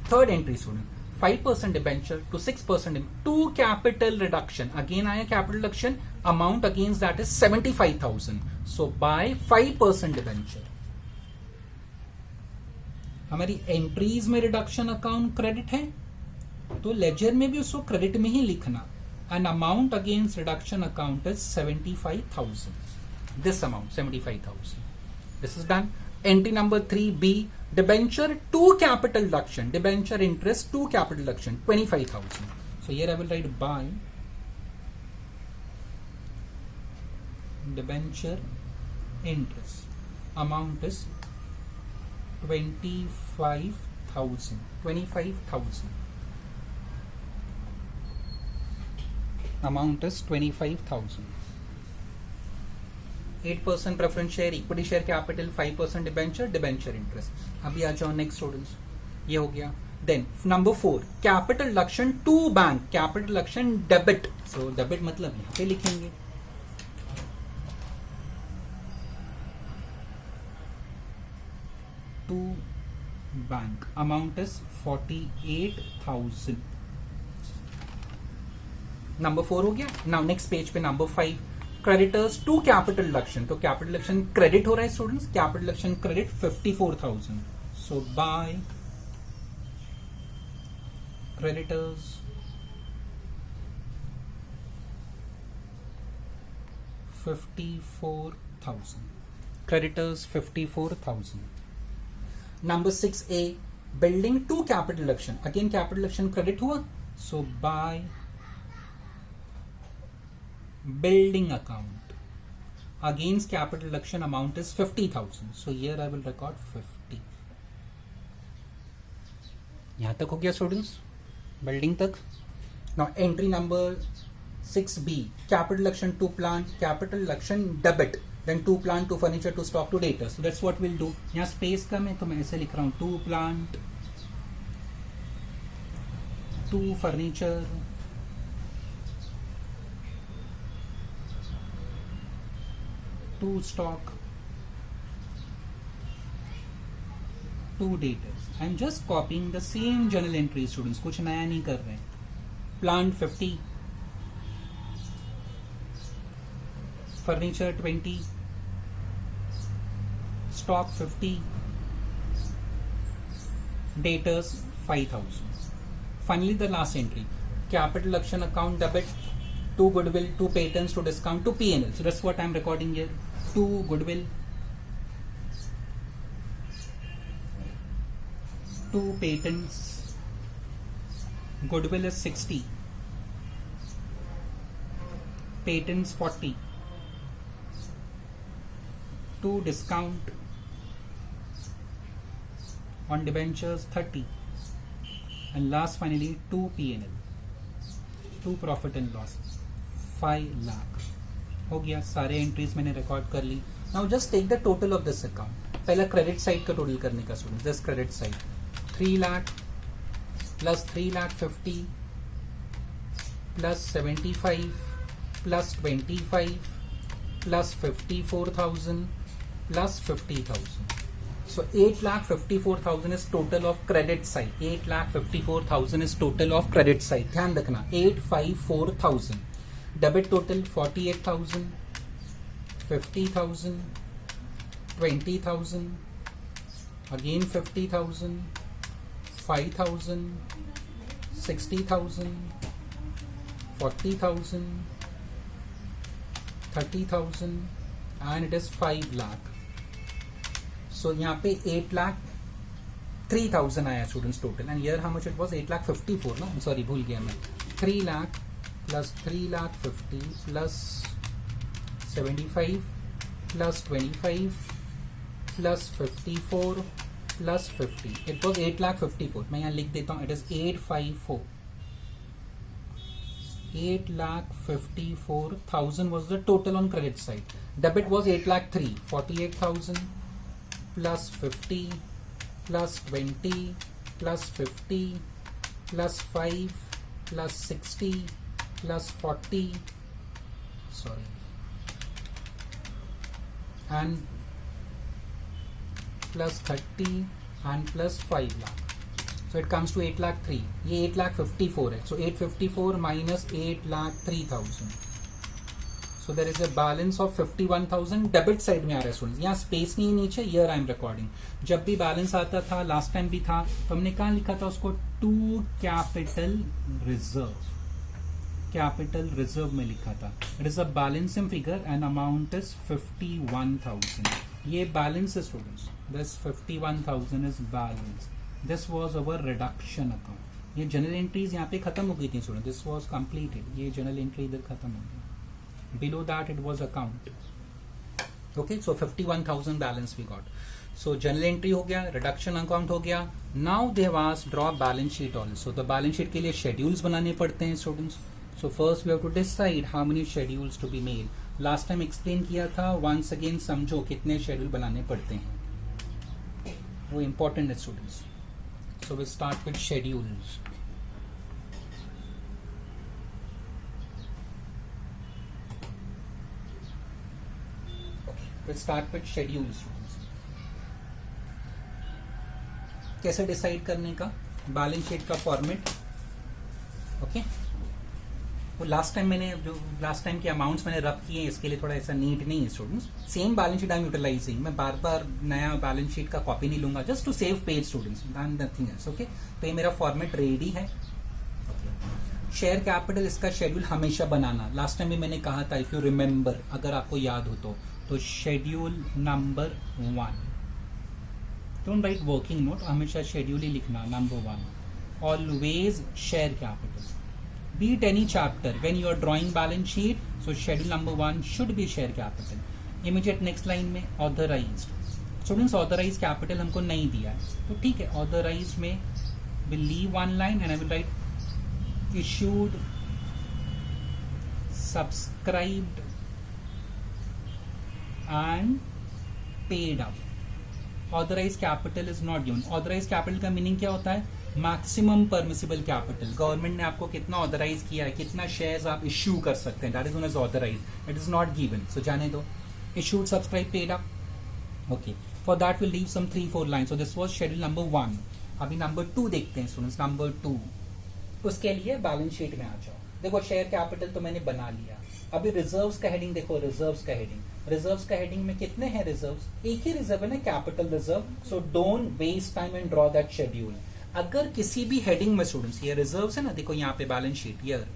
Third entry student, 5% debenture to 6% to capital reduction. Again आया capital reduction. Amount against that is 75,000. So by 5% debenture. हमारी entries में reduction account credit है, तो laser में भी उसको credit में ही लिखना. An amount against reduction account is 75,000. This amount 75,000. This is done. Entry number 3B, debenture to capital reduction, debenture interest to capital reduction 25,000. So here I will write by debenture interest. Amount is 25,000. 25,000. Amount is 25,000. 8% preference share, equity share capital, 5% debenture interest. अभी आ जाओ next students. ये हो गया. Then number 4 capital reduction to bank, capital reduction debit. So debit मतलब यहाँ पे लिखेंगे. To bank amount is 48,000. Number 4 हो गया. नाउ नेक्स्ट पेज पे number 5 creditors to capital reduction. तो कैपिटल रिडक्शन क्रेडिट हो रहा है students. Capital reduction credit 54,000. So by creditors 54,000. Creditors 54,000. Number 6A building to capital reduction. Again capital reduction credit हुआ. So bye building account against capital reduction amount is 50,000. So here I will record 50. यहां तक हो गया students, building तक. Now entry number 6B capital reduction to plant, capital reduction debit, then to plant, to furniture, to stock, to data. So that's what we'll do. यहाँ space कम है तो मैं ऐसे लिख रहा हूं, to plant, to furniture, to stock, 2 debtors. I am just copying the same journal entry students, कुछ नया नहीं कर रहे हैं. Plant 50, furniture 20, stock 50, debtors 5000. Finally the last entry, capital action account debit, 2 goodwill, 2 patents, 2 discount, 2 P&L. So that's what I'm recording here. 2 goodwill, 2 patents, goodwill is 60, patents 40, 2 discount on debentures 30, and last finally 2 P&L, 2 profit and loss 5 lakh. हो गया, सारे entries मैंने record कर ली. Now just take the total of this account. पहला credit side का total करने का student. This credit side 3 lakh plus 3 lakh 50 plus 75 plus 25 plus 54,000 plus 50,000. So 8,54,000 is total of credit side. 8,54,000 is total of credit side. ध्यान रखना 854,000. Debit total 48,000, 50,000, 20,000, again 50,000, 5,000, 60,000, 40,000, 30,000, and it is 5 lakh. So यहाँ पे 8,03,000 आया students total. And here how much it was 8,54,000 ना, sorry भूल गया मैं. 3 lakh plus 3,50,000 plus 75 plus 25 plus 54 plus 50. It was 8,54,000. मैं यहाँ लिख देता हूँ. It is 854. 8,54,000 was the total on credit side. Debit was 8,03,000. 48,000 plus 50 plus 20 plus 50 plus 5 plus 60 plus 40, sorry, and plus 30 and plus 5 lakh. So it comes to 8,03,000. ये 8,54,000 है. So 854 minus 8,03,000. So there is a balance of 51,000. Debit side में आ रहा है students. यहाँ space नहीं है नीचे. Here I am recording. जब भी बैलेंस आता था, लास्ट टाइम भी था, तो हमने कहाँ लिखा था उसको? To capital reserve. Capital reserve में लिखा था. It is a balancing figure and amount is 51,000. ये बैलेंस है students. This 51,000 is balance. This was our reduction account. ये जनरल एंट्रीज यहाँ पे खत्म हो गई थी स्टूडेंट. This was completed. ये जनरल एंट्री इधर खत्म हो गई. Below that it was account. Okay, so 51,000 balance we got. So journal entry हो गया, reduction account हो गया. Now they have asked draw balance sheet also. तो balance sheet के लिए schedules बनाने पड़ते हैं students. So first we have to decide how many schedules to be made. Last time explain किया था. Once again समझो कितने schedule बनाने पड़ते हैं. वो important है students. So we start with schedules. We'll start with schedules. कैसे डिसाइड करने का बैलेंस शीट का फॉर्मेट. ओके, वो लास्ट टाइम मैंने जो लास्ट टाइम के अमाउंट्स मैंने रब किए हैं, इसके लिए थोड़ा ऐसा नीट नहीं है students. Same balance sheet I am utilizing. मैं बार बार नया बैलेंस शीट का कॉपी नहीं लूंगा, just to save page students, nothing else. Okay, तो ये मेरा फॉर्मेट रेडी है. शेयर कैपिटल, इसका शेड्यूल हमेशा बनाना. लास्ट टाइम भी मैंने कहा था, इफ यू रिमेंबर, अगर आपको याद हो तो schedule number 1. Don't write working note, हमेशा शेड्यूल ही लिखना. Number 1, always share capital. Be it any chapter, when you are drawing balance sheet, so schedule number 1 should be share capital. Immediate next line में authorized. Students, authorized capital हमको नहीं दिया है, तो ठीक है. authorized में will leave one line and I will write issued, subscribed and paid up. Authorized capital is not given. Authorized capital का मीनिंग क्या होता है? Maximum permissible capital. गवर्नमेंट ने आपको कितना ऑथराइज किया है, कितना शेयर्स आप इश्यू कर सकते हैं, that is known as authorise. It is not given, so जाने दो. Issued, subscribed, paid up. Okay, for that will leave some 3-4 line. So this was schedule number 1. अभी नंबर 2 देखते हैं स्टूडेंट्स. नंबर 2 उसके लिए बैलेंस शीट में आ जाओ. देखो शेयर कैपिटल तो मैंने बना लिया. अभी रिजर्व्स का हेडिंग देखो. रिजर्व्स का हेडिंग में कितने हैं रिजर्व्स? एक ही रिजर्व है ना, capital reserve. So don't waste time and draw that schedule. अगर किसी भी हेडिंग में स्टूडेंट्स ये रिजर्व्स है ना, देखो यहाँ पे बैलेंस शीट ईयर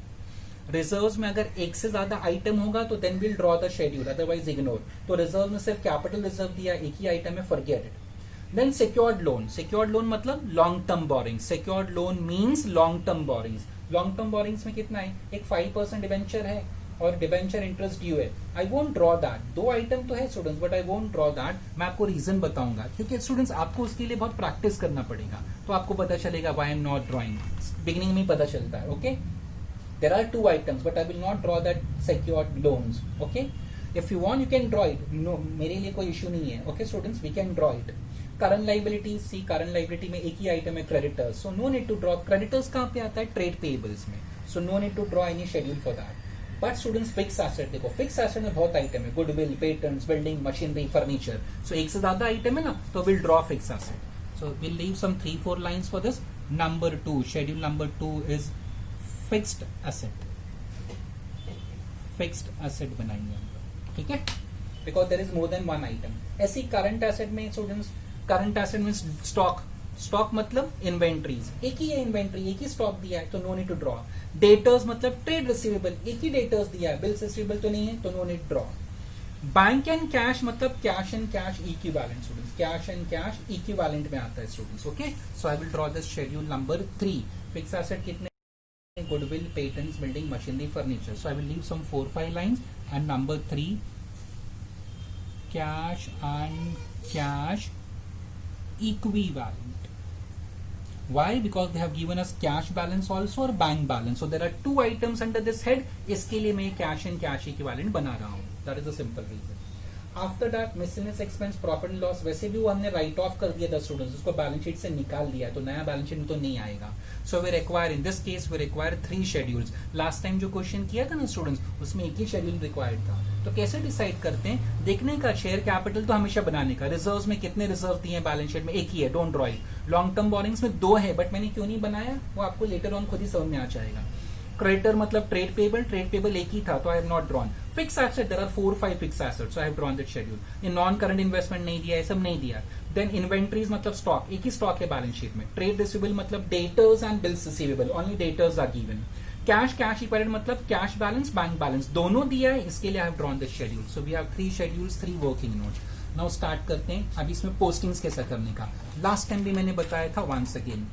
रिजर्व्स में अगर एक से ज्यादा आइटम होगा तो then will draw the schedule, otherwise ignore. तो रिजर्व में सिर्फ कैपिटल रिजर्व दिया, एक ही आइटम है, forget it. Then secured loan मतलब long term borrowing. Secured loan means long term borrowings. Long term borrowings में कितना है? एक 5% डिबेंचर है और डिबेंचर इंटरेस्ट ड्यू है. I won't draw that. 2 item तो है students, but I won't draw that. मैं आपको रीजन बताऊंगा, क्योंकि स्टूडेंट्स आपको उसके लिए बहुत प्रैक्टिस करना पड़ेगा, तो आपको पता चलेगा why I am not drawing. Beginning में पता चलता है. Okay, there are 2 items but I will not draw that secured loans. Okay, if you want you can draw it. No, मेरे लिए कोई इश्यू नहीं है. Okay students, we can draw it. Current liability, see current liability में एक ही item है creditors. So no need to draw. Creditors कहाँ पे आता है? ट्रेड पेएबल्स में. So no need to draw any schedule for that. But students fix asset देखो. फिक्स एसेट में बहुत आइटम है. Goodwill, patents, building, machinery, furniture. So एक से ज्यादा आइटम है ना, तो will draw fix asset. So will leave some 3-4 lines for this. Number 2, schedule number 2 is fixed asset. Fixed asset बनाएंगे हम, ठीक है, because there is more than 1 item. ऐसी करंट एसेट में students, current asset means stock. Stock मतलब inventories. एक ही है इन्वेंट्री, एक ही स्टॉक दिया है, तो no need to draw. Debtors मतलब ट्रेड रिसीवेबल, एक ही डेटर्स दिया है, बिल्स रिसीवेबल तो नहीं है, तो no need draw. Bank and cash मतलब cash and cash equivalent students. Cash and cash equivalent में आता है students. Okay, so I will draw this schedule number 3. Fix asset कितने? Goodwill, patents, building, machinery, furniture. So I will leave some 4-5 lines. And number 3, cash and cash equivalent. Why? Because they have given us cash balance also or bank balance. So there are 2 items under this head. इसके लिए मैं cash and cash equivalent बना रहा हूँ. That is the simple reason. After that miscellaneous expense, profit and loss, वैसे भी वो हमने राइट ऑफ कर दिया 10 स्टूडेंट्स, उसको बैलेंस शीट से निकाल दिया है, तो नया बैलेंस शीट में तो नहीं आएगा. So we require in this case we require 3 schedules. Last time जो क्वेश्चन किया था ना स्टूडेंट्स, उसमें एक ही शेड्यूल रिक्वायर्ड था. तो कैसे डिसाइड करते हैं? देखने का. शेयर कैपिटल तो हमेशा बनाने का. रिजर्व्स में कितने रिजर्व दिए हैं बैलेंस शीट में? एक ही है, don't draw it. Long term borrowings में 2 है, बट मैंने क्यों नहीं बनाया वो आपको लेटर ऑन खुद ही समझ में आ जाएगा. क्रेडिटर मतलब ट्रेड पेबल एक ही था, तो I have not drawn. Fix asset, there are 4-5 fix assets, so I have drawn that schedule. ये नॉन करंट इन्वेस्टमेंट नहीं दिया, ये सब नहीं दिया. देन इन्वेंट्रीज मतलब स्टॉक, एक ही स्टॉक है बैलेंस शीट में. ट्रेड रिसीवेबल मतलब debtors and bills receivable, only debtors are given. Cash equivalent मतलब कैश बैलेंस, बैंक बैलेंस, दोनों दिया है, इसके लिए I have drawn this schedule. So we have 3 schedules, 3 working notes. Now start करते हैं. अभी इसमें पोस्टिंग्स कैसा करने का लास्ट टाइम भी मैंने बताया था. Once again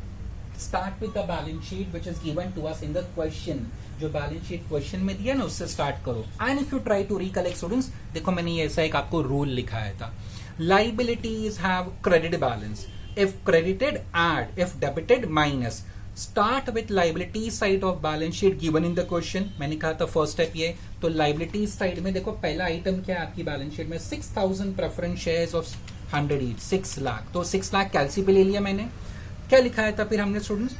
start with the balance sheet which is given to us in the question. जो बैलेंस शीट क्वेश्चन में दिया ना, उससे स्टार्ट करो. And if you try to recollect students, देखो मैंने ये ऐसा एक आपको रूल लिखाया था. Liabilities have credit balance. If credited add, if debited minus. Start with liability side of balance sheet given in the question. मैंने कहा था फर्स्ट स्टेप ये. तो लाइबिलिटी साइड में देखो पहला आइटम क्या है आपकी बैलेंस शीट में? 6000 preference shares of 100 each, 6 lakh. तो 6 लाख कैलसी पे ले लिया मैंने. क्या लिखाया था फिर हमने स्टूडेंट्स?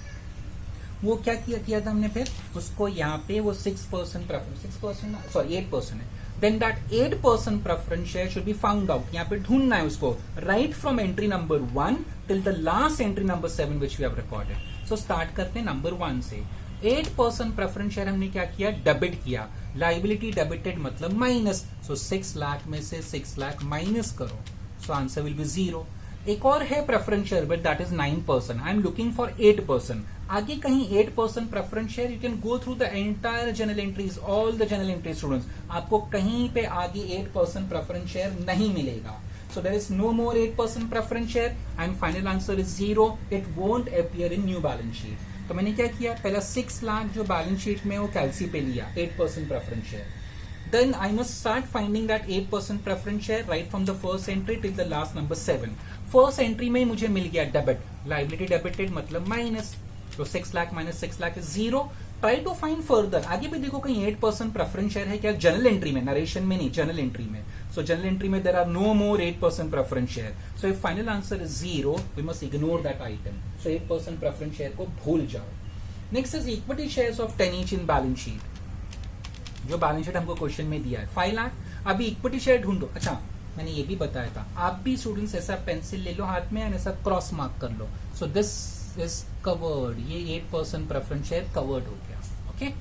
वो क्या किया था हमने फिर? उसको यहाँ पे वो 6% प्रेफरेंस, 6% सॉरी 8% है. Then that 8% preference share should be found out. यहाँ पे ढूंढना है उसको. Right from entry number 1 till the last entry number 7 which we have recorded. So start करते हैं नंबर 1 से. 8% प्रेफरेंस शेयर हमने क्या किया? डेबिट किया. लाइबिलिटी डेबिटेड मतलब माइनस. सो 6 लाख में से 6 लाख माइनस करो. So answer will be 0. एक और है preference share but that is 9%. I am looking for 8%. आगे कहीं 8% preference share, you can go through the entire general entries, all the general entries students. आपको कहीं पे आगे 8% प्रेफरेंस शेयर नहीं मिलेगा. So there is no more 8% preference share and final answer is 0. It won't appear in new balance sheet. तो मैंने क्या किया? पहला 6 लाख जो बैलेंस शीट में वो कैलसी पे लिया 8% preference share. Then I must start finding that 8% preference share right from the first entry till the last number 7. First entry में मुझे मिल गया डेबिट. Liability debited मतलब माइनस. तो 6 lakh minus 6 lakh is 0. Try to find further. आगे भी देखो कहीं 8% प्रेफरेंस शेयर है क्या? जनरल एंट्री में, नरेशन में नहीं, जनरल एंट्री में. सो जनरल एंट्री में there are no more 8% preference share. So if final answer is 0, we must ignore that item. So 8% preference share को भूल जाओ. Next is equity shares of 10 each in balance sheet. जो balance sheet हमको question में दिया है 5 लाख. अभी equity share ढूंढो. अच्छा मैंने ये भी बताया था। आप भी स्टूडेंट्स ऐसा पेंसिल ले लो हाथ में एंड ऐसा क्रॉस मार्क कर लो। सो दिस इज कवर्ड, ये 8% प्रेफरेंस शेयर कवर्ड हो गया। Okay,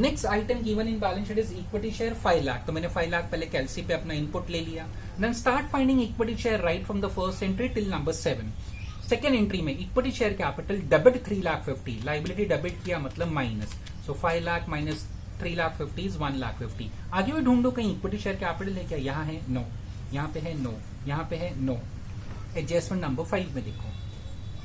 next item given in balance sheet is equity share 5 lakh. तो मैंने 5 लाख पहले कैलसी पे अपना इनपुट ले लिया। Then start finding equity share right from the first entry till number 7। Second entry में equity share capital debit 3,50,000, liability debit किया मतलब minus. So 5 lakh minus 3,50,000 is 1,50,000। आगे भी ढूंढो कहीं इक्विटी शेयर कैपिटल है क्या, यहाँ है नो, यहाँ पे है नो, यहाँ पे है नो। एडजस्टमेंट नंबर 5 में देखो,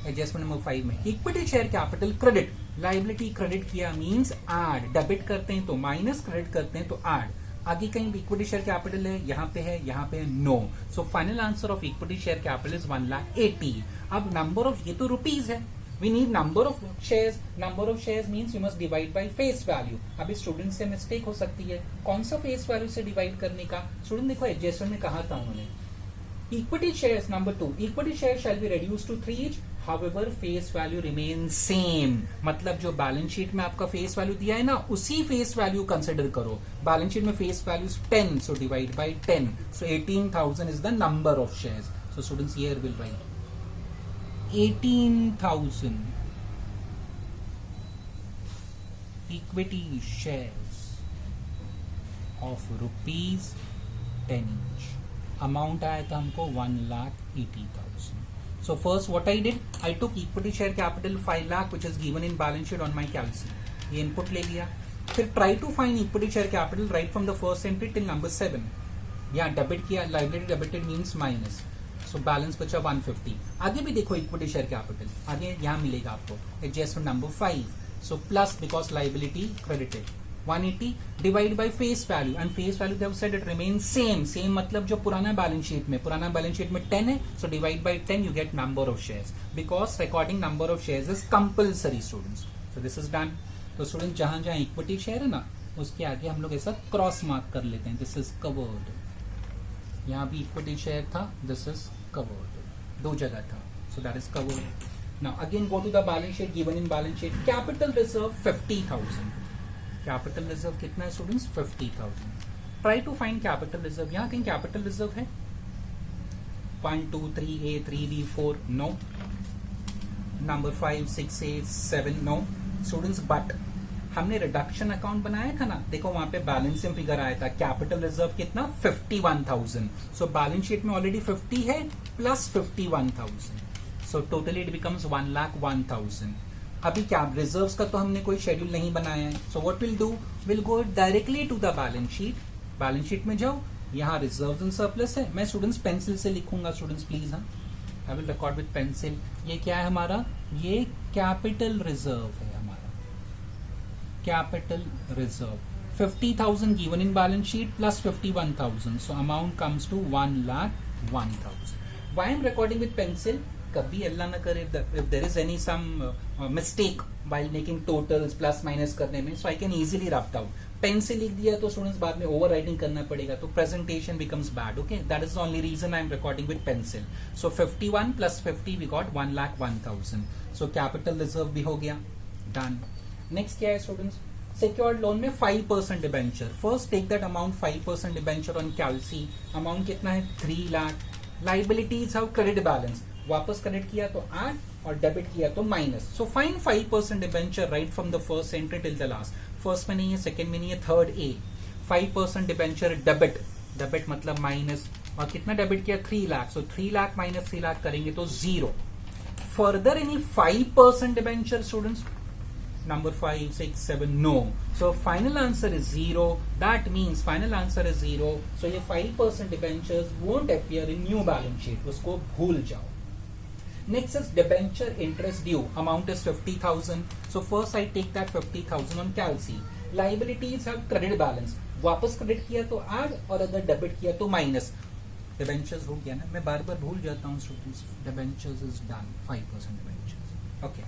एडजस्टमेंट नंबर 5 में equity share capital credit, liability credit किया मींस ऐड, डेबिट करते हैं तो माइनस, क्रेडिट करते हैं तो ऐड। आगे कहीं इक्विटी शेयर कैपिटल है, यहाँ पे है, यहाँ पे है no. So final answer of equity share capital is 1,80,000। अब नंबर ऑफ, ये तो रुपीज है, we need number of shares. Number of shares means you must divide by face value. अभी स्टूडेंट से मिस्टेक हो सकती है, कौन सा फेस वैल्यू से डिवाइड करने का। स्टूडेंट देखो एडजस्टमेंट में कहा था उन्होंने, equity shares number 2, equity share shall be reduced to 3 each, however face value remain same. मतलब जो बैलेंस शीट में आपका फेस वैल्यू दिया है ना, उसी फेस वैल्यू कंसिडर करो। बैलेंस शीट में face value 10, so divide by 10, so 18,000 is the number of shares. So students here will write 18,000 equity shares of rupees 10 each। Amount आया था हमको 1,80,000। So first what I did, I took equity share capital 5 lakh which is given in balance sheet on my calci। ये input ले लिया। फिर try to find equity share capital right from the first entry till number 7। यहाँ debit किया, liability debited means minus, so balance बचा 150। आगे भी देखो इक्विटी शेयर कैपिटल, आगे यहाँ मिलेगा आपको adjustment number 5, so plus because liability credited 180 divide by face value, and face value they said it remain same. Same मतलब जो पुराना बैलेंस शीट में, पुराना बैलेंस शीट में 10 है, so divide by 10 you get number of shares, because recording number of shares is compulsory students. So this is done. तो student जहां जहां इक्विटी शेयर है ना, उसके आगे हम लोग ऐसा क्रॉस मार्क कर लेते हैं, दिस इज कवर्ड। यहाँ भी इक्विटी शेयर था, दिस इज कवर्ड, 2 जगह था, so that is covered. Now again go to the balance sheet given in balance sheet. Capital reserve 50,000। Capital reserve कितना है students, 50,000। Try to find capital reserve. यहाँ कहीं capital reserve है 1 2 3 A 3 B 4 no, number 5 6 8 7 no students. But हमने reduction account बनाया था ना, देखो वहां पे बैलेंसिंग फिगर आया था, कैपिटल रिजर्व कितना 51,000। सो बैलेंस शीट में ऑलरेडी 50 है plus 51,000, so totally it becomes 1,01,000। अभी क्या रिजर्व्स का तो हमने कोई शेड्यूल नहीं बनाया है, so what will do, will go directly to the balance sheet. Balance sheet में जाओ, यहाँ रिजर्व्स एंड सरप्लस है, मैं स्टूडेंट्स पेंसिल से लिखूंगा स्टूडेंट्स प्लीज। हाँ, I will record with pencil. ये क्या है हमारा, ये कैपिटल रिजर्व है हमारा, capital reserve 50,000 given in balance sheet plus 51,000, so amount comes to 1,01,000। Why I am recording with pencil, कभी अल्लाह ना करे if there is any some mistake while making totals plus minus करने में, so I can easily write out। Pen से लिख दिया तो स्टूडेंट्स बाद में ओवर राइटिंग करना पड़ेगा, तो presentation becomes bad। Okay, that is the only reason I am recording with pencil। So 51 plus 50 we got 1,01,000। So capital reserve भी हो गया, done। Next क्या है स्टूडेंट्स, secured loan में 5% debenture. First take that amount 5% debenture on calcy. Amount कितना है 3 lakh. Liabilities have credit balance, वापस credit किया तो 8 और डेबिट किया तो minus. So fine 5% debenture right from the first entry till the last. First में नहीं है, सेकंड में नहीं है, third A. 5% debenture debit, debit मतलब माइनस, और कितना डेबिट किया 3 लाख। सो 3 लाख माइनस 3 लाख करेंगे तो 0। Further any 5% debenture students, number 5 6 7 no, so final answer is 0। that means final answer is 0, so ये 5% debentures won't appear in new balance sheet, उसको भूल जाओ। next is debenture interest due, amount is 50,000, so first I take that 50,000 on calci। liabilities have credit balance, वापस credit किया तो add और अगर debit किया तो माइनस। debentures हो गया ना, मैं बार बार भूल जाता हूँ students. debentures is done, 5% debentures। okay,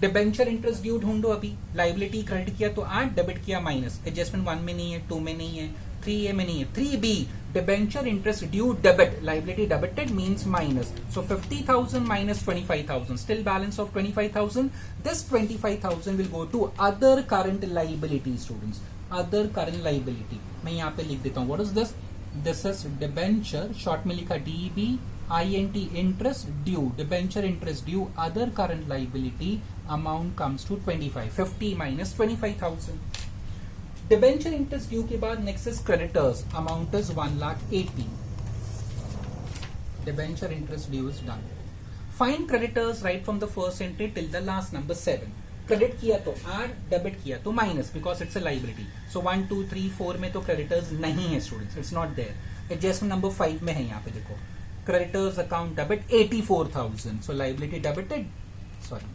debenture interest due ढूंढो। अभी लाइबिलिटी क्रेडिट किया तो 8, डेबिट किया माइनस। एडजस्टमेंट 1 में नहीं है, 2 में नहीं है, 3A में नहीं है, 3B debenture interest due debit, liability debited means minus. So 50,000 minus 25,000, still balance of 25,000। This 25,000 will go to other current liability students, other current liability. मैं यहाँ पे लिख देता हूँ, what is this, this is debenture, short में लिखा DB, INT interest due, debenture interest due, other current liability, amount comes to 25, 50 minus 25,000. Debenture interest due के बाद next is creditors, amount is 1,80,000. Debenture interest due is done. Find creditors right from the first entry till the last number 7. Credit किया तो add, debit किया तो minus, because it's a liability. So 1 2 3 4 में तो creditors नहीं है students, it's not there. Adjustment number 5 में है. यहाँ पे देखो creditors account debit 84,000, so liability debited, sorry,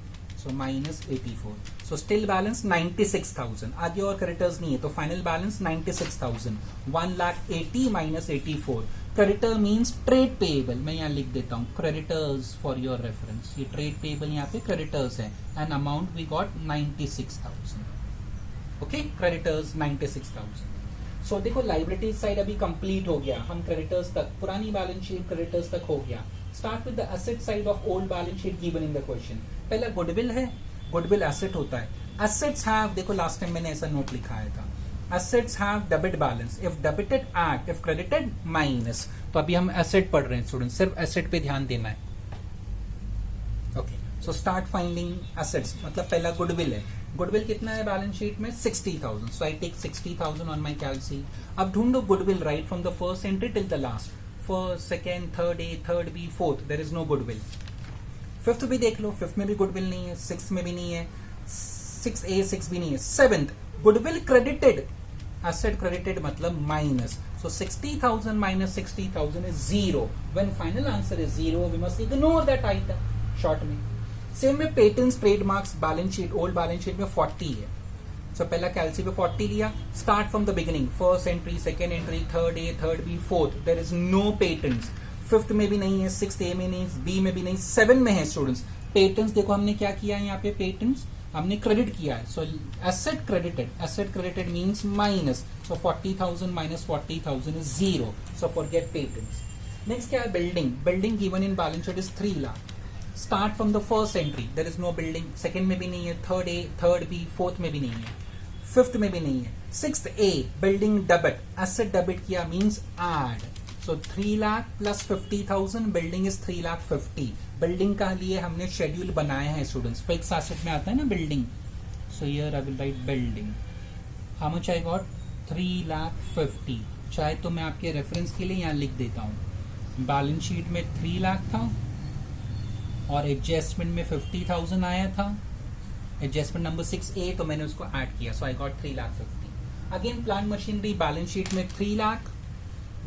so minus 84, so still balance 96,000. आगे और क्रेडिटर्स नहीं है तो final balance 96,000. 1,80,000 minus 84. Creditor means trade payable. मैं यहाँ लिख देता हूँ क्रेडिटर्स फॉर योर रेफरेंस. ये ट्रेड पेएबल यहाँ पे क्रेडिटर्स है. And amount we got 96,000. Okay, creditors 96,000. So देखो लाइबिलिटी साइड अभी कंप्लीट हो गया. हम क्रेडिटर्स तक, पुरानी बैलेंस शीट क्रेडिटर्स तक हो गया. Start with the asset side of old balance sheet given in the question. पहला गुडविल है. गुडविल एसेट होता है. एसेट्स हैव, देखो लास्ट टाइम मैंने ऐसा नोट लिखाया था, assets have debit balance, if debited add, if credited minus. तो अभी हम एसेट पढ़ रहे हैं स्टूडेंट, सिर्फ एसेट पे ध्यान देना है. Okay, so start finding assets. मतलब पहला गुडविल है. गुडविल कितना है बैलेंस शीट में? 60,000. So I take 60,000 on my calcy. अब ढूंढो goodwill right from the first entry till the last. First, second, third A, third B, fourth, there is no goodwill. Fifth भी देख लो, fifth में भी goodwill नहीं है, six में भी नहीं है, 6A 6 भी नहीं है. Seventh goodwill credited, asset credited मतलब minus. So 60,000 minus 60,000 is zero. When final answer is zero we must ignore that item short में. सेम में patents trademarks balance sheet, old balance sheet में 40 है. सो पहला कैलसी पे 40 लिया. Start from the beginning, first entry, second entry, third A, third B, fourth, there is no patents. Fifth में भी नहीं है, सिक्स ए में नहीं, बी में भी नहीं, 7 में है स्टूडेंट्स. पेटेंट्स देखो हमने क्या किया है यहाँ पे, पेटेंट्स हमने क्रेडिट किया है. So asset credited means minus. So 40,000 minus 40,000 is zero. So forget patents. Next क्या है? Building. Building given in balance sheet is 3 lakh. Start from the first entry, there is no building. Second में भी नहीं है, third A, third B, fourth में भी नहीं है, फिफ्थ में भी नहीं है. Sixth A, building debit, asset debit किया means add. So 3 lakh plus 50,000, building is 3,50,000. Building का लिए हमने शेड्यूल बनाया है स्टूडेंट्स. फिक्स एसेट में आता है ना building. So here I will right building. How much I got? 3,50,000. चाहे तो मैं आपके रेफरेंस के लिए यहाँ लिख देता हूँ. बैलेंस शीट में 3 लाख था और एडजस्टमेंट में 50,000 आया था. एडजस्टमेंट नंबर 6A, तो मैंने उसको ऐड किया. So I got 3,50,000. Again plant machinery balance sheet में 3 लाख,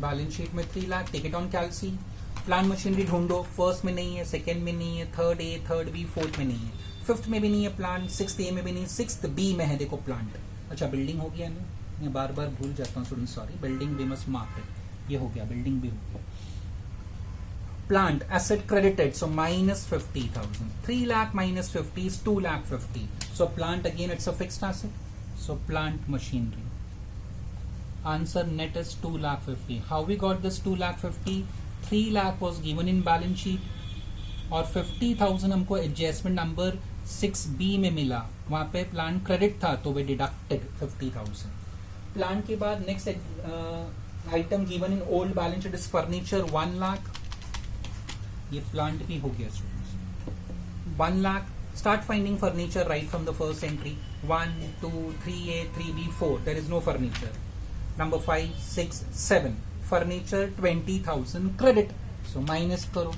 बैलेंस शीट में 3 लाख, टिक इट ऑन कैलसी. प्लांट मशीनरी ढूंढो. फर्स्ट में नहीं है, सेकेंड में नहीं है, third A, third B, fourth में नहीं है, फिफ्थ में भी नहीं है प्लांट, सिक्स्थ ए में भी नहीं, सिक्स्थ बी में है देखो प्लांट. अच्छा बिल्डिंग हो गया ना, मैं बार बार भूल जाता हूँ student, sorry. Building we must mark it. ये हो गया, बिल्डिंग भी हो गया. Plant asset credited, so minus 50,000. 3 lakh minus 50 is 2,50,000. So plant again it's a fixed asset. So plant machinery. Answer net is 2,50,000. How we got this 2,50,000? 3 lakh was given in balance sheet और 50,000 हमको adjustment number 6B में मिला. वहां पे plant credit था तो वे deducted 50,000. Plant के बाद next item given in old balance sheet is furniture 1 lakh. ये प्लांट भी हो गया students. 1 lakh. Start finding furniture right from the first entry. 1 2 3A 3B 4, there is no furniture. Number 5 6 7, furniture 20,000 credit. So minus करो.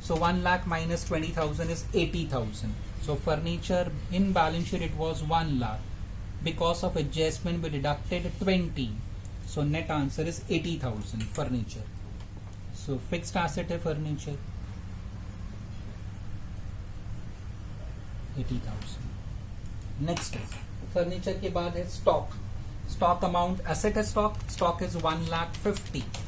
So 1 lakh minus 20,000 is 80,000. So furniture in balance sheet it was 1 lakh. Because of adjustment we deducted 20. So net answer is 80,000 furniture. So fixed asset है furniture 80,000. Next है furniture के बाद है stock. Stock amount, asset है stock, stock is 1,50,000.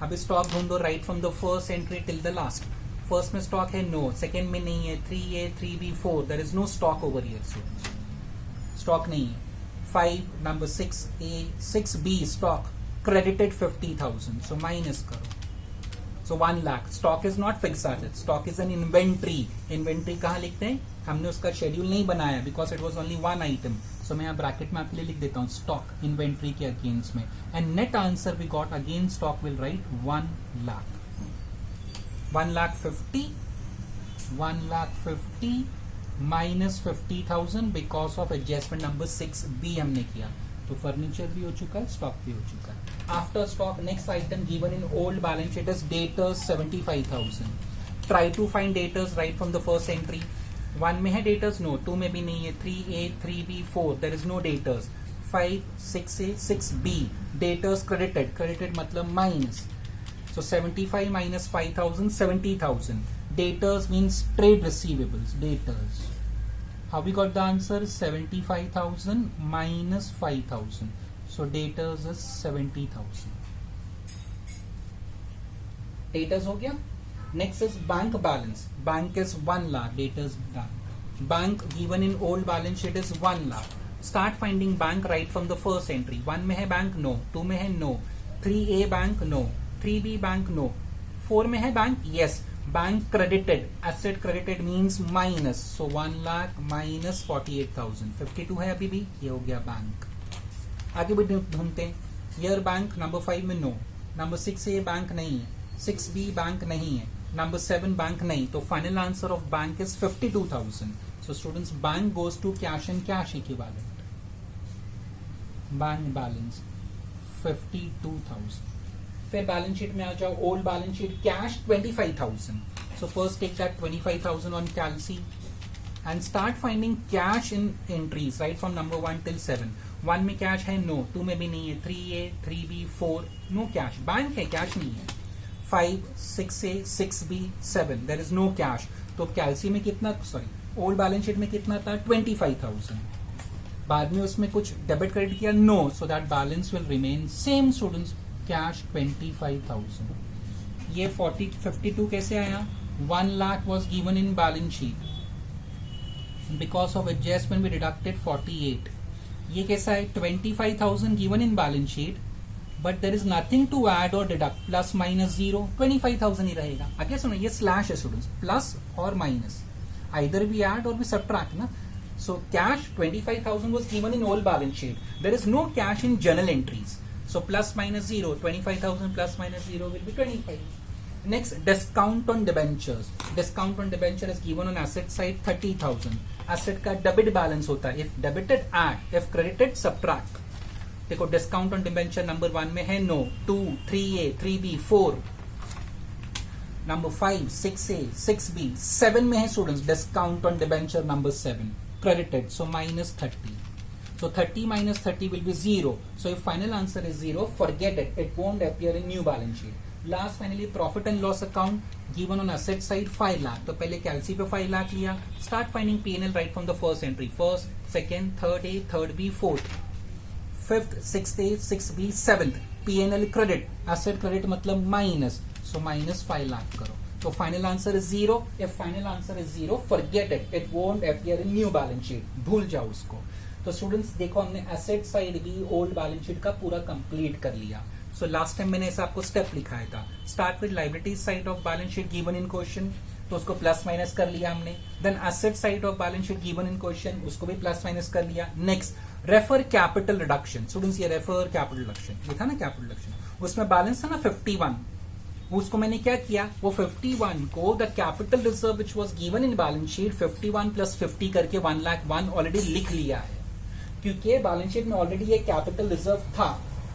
अब stock ढूंढो right from the first entry till the last. First में stock है नो, सेकेंड में नहीं है, 3A 3B 4, there is no stock over here students. Stock नहीं है. 5 number 6A 6B stock credited 50,000. सो minus करो. So 1 lakh. Stock is not fixed asset. Stock is an inventory. Inventory कहाँ लिखते हैं? हमने उसका शेड्यूल नहीं बनाया because it was only one item. So मैं यहाँ ब्रैकेट में आपके लिए लिख देता हूँ स्टॉक इन्वेंट्री के अगेंस्ट में. And net answer we got again stock will write 1 lakh. 1,50,000 minus 50,000 because of adjustment number 6B हमने किया. तो फर्नीचर भी हो चुका है, स्टॉक भी हो चुका है. After stock next item given in old balance sheet is debtors 75,000. Try to find debtors right from the first entry. 1 में है डेटर्स, नो. 2 में भी नहीं है. 3A 3B 4 there is no debtors. 5 6A 6B debtors credited मतलब minus. So 75 minus 5,000, 70,000. Debtors means trade receivables. Debtors. How we got the answer? 75,000 minus 5,000. So debtors is 70,000. Debtors हो गया. Next is bank balance. Bank is 1 lakh. Debtors bank. Bank given in old balance sheet is 1 lakh. Start finding bank right from the first entry. 1 में है bank, no. 2 में है no. 3A bank, no. 3B bank no. 4 में है bank, yes. Bank credited, asset credited means minus. So 1 lakh minus 48,000. 52 है अभी भी, ये हो गया बैंक. आगे भी ढूंढते हैं. ईयर बैंक नंबर 5 में नो. नंबर 6A बैंक नहीं है. 6B बैंक नहीं है. नंबर 7 बैंक नहीं. तो final answer of bank is 52,000. So students bank goes to cash and cash equivalent. Bank balance 52,000. फिर बैलेंस शीट में आ जाओ. Old balance sheet cash 25,000. So first take that 25,000 on calcy and start finding cash in entries right from number 1 till 7. 1 में cash है, no. 2 में भी नहीं है. 3A 3B 4 no cash. Bank है, कैश नहीं है. 5 6A 6B 7 there is no cash. तो कैलसी में कितना, सॉरी ओल्ड बैलेंस शीट में कितना था? 25,000. बाद में उसमें कुछ डेबिट क्रेडिट किया, no. So that balance will remain same students. Cash 25,000. ये 52 कैसे आया? 1 lakh was given in balance sheet. Because of adjustment we deducted 48. ये कैसा है? 25,000 given in balance sheet but there is nothing to add or deduct. Plus minus 0 25,000 ही रहेगा. आगे सुनो, ये स्लैश है स्टूडेंट्स, प्लस और minus either we add or we subtract ना. So cash 25,000 was given in old balance sheet. There is no cash in general entries. So plus minus 0, 25,000 plus minus 0 will be 25. Next, discount on debentures. Discount on debenture is given on asset side 30,000. Asset का debit balance होता है. If debited add, if credited subtract. देखो discount on debenture number 1 में है no. 2, 3A, 3B, 4. Number 5, 6A, 6B, 7 में है students. Discount on debenture number 7. Credited, so minus 30. So 30 minus 30 will be 0. So if final answer is 0, forget it. It won't appear in new balance sheet. Last finally profit and loss account given on asset side 5 lakh. तो पहले कैलसी पे 5 लाख लिया. Start finding P&L right from the first entry. First, second, third A, third B, fourth. Fifth, sixth A, 6B, 7th. P&L credit. Asset credit मतलब minus. So minus 5 lakh करो. तो final answer is 0. If final answer is 0, forget it. It won't appear in new balance sheet. भूल जाओ उसको. तो students देखो, हमने asset side भी ओल्ड बैलेंस शीट का पूरा कंप्लीट कर लिया. सो लास्ट टाइम मैंने ऐसा आपको स्टेप लिखाया था. Start with liability side of balance sheet given in question, तो उसको प्लस माइनस कर लिया हमने. Then asset side of balance sheet given in question, उसको भी प्लस माइनस कर लिया. Next refer capital reduction. Students ये रेफर कैपिटल रिडक्शन, ये था ना कैपिटल रिडक्शन, उसमें बैलेंस था ना 51. उसको मैंने क्या किया, वो 51 को the capital reserve which was given in balance sheet 51 plus 50 करके 1,01 ऑलरेडी लिख लिया है. क्योंकि बैलेंस शीट में ऑलरेडी ये कैपिटल रिजर्व था.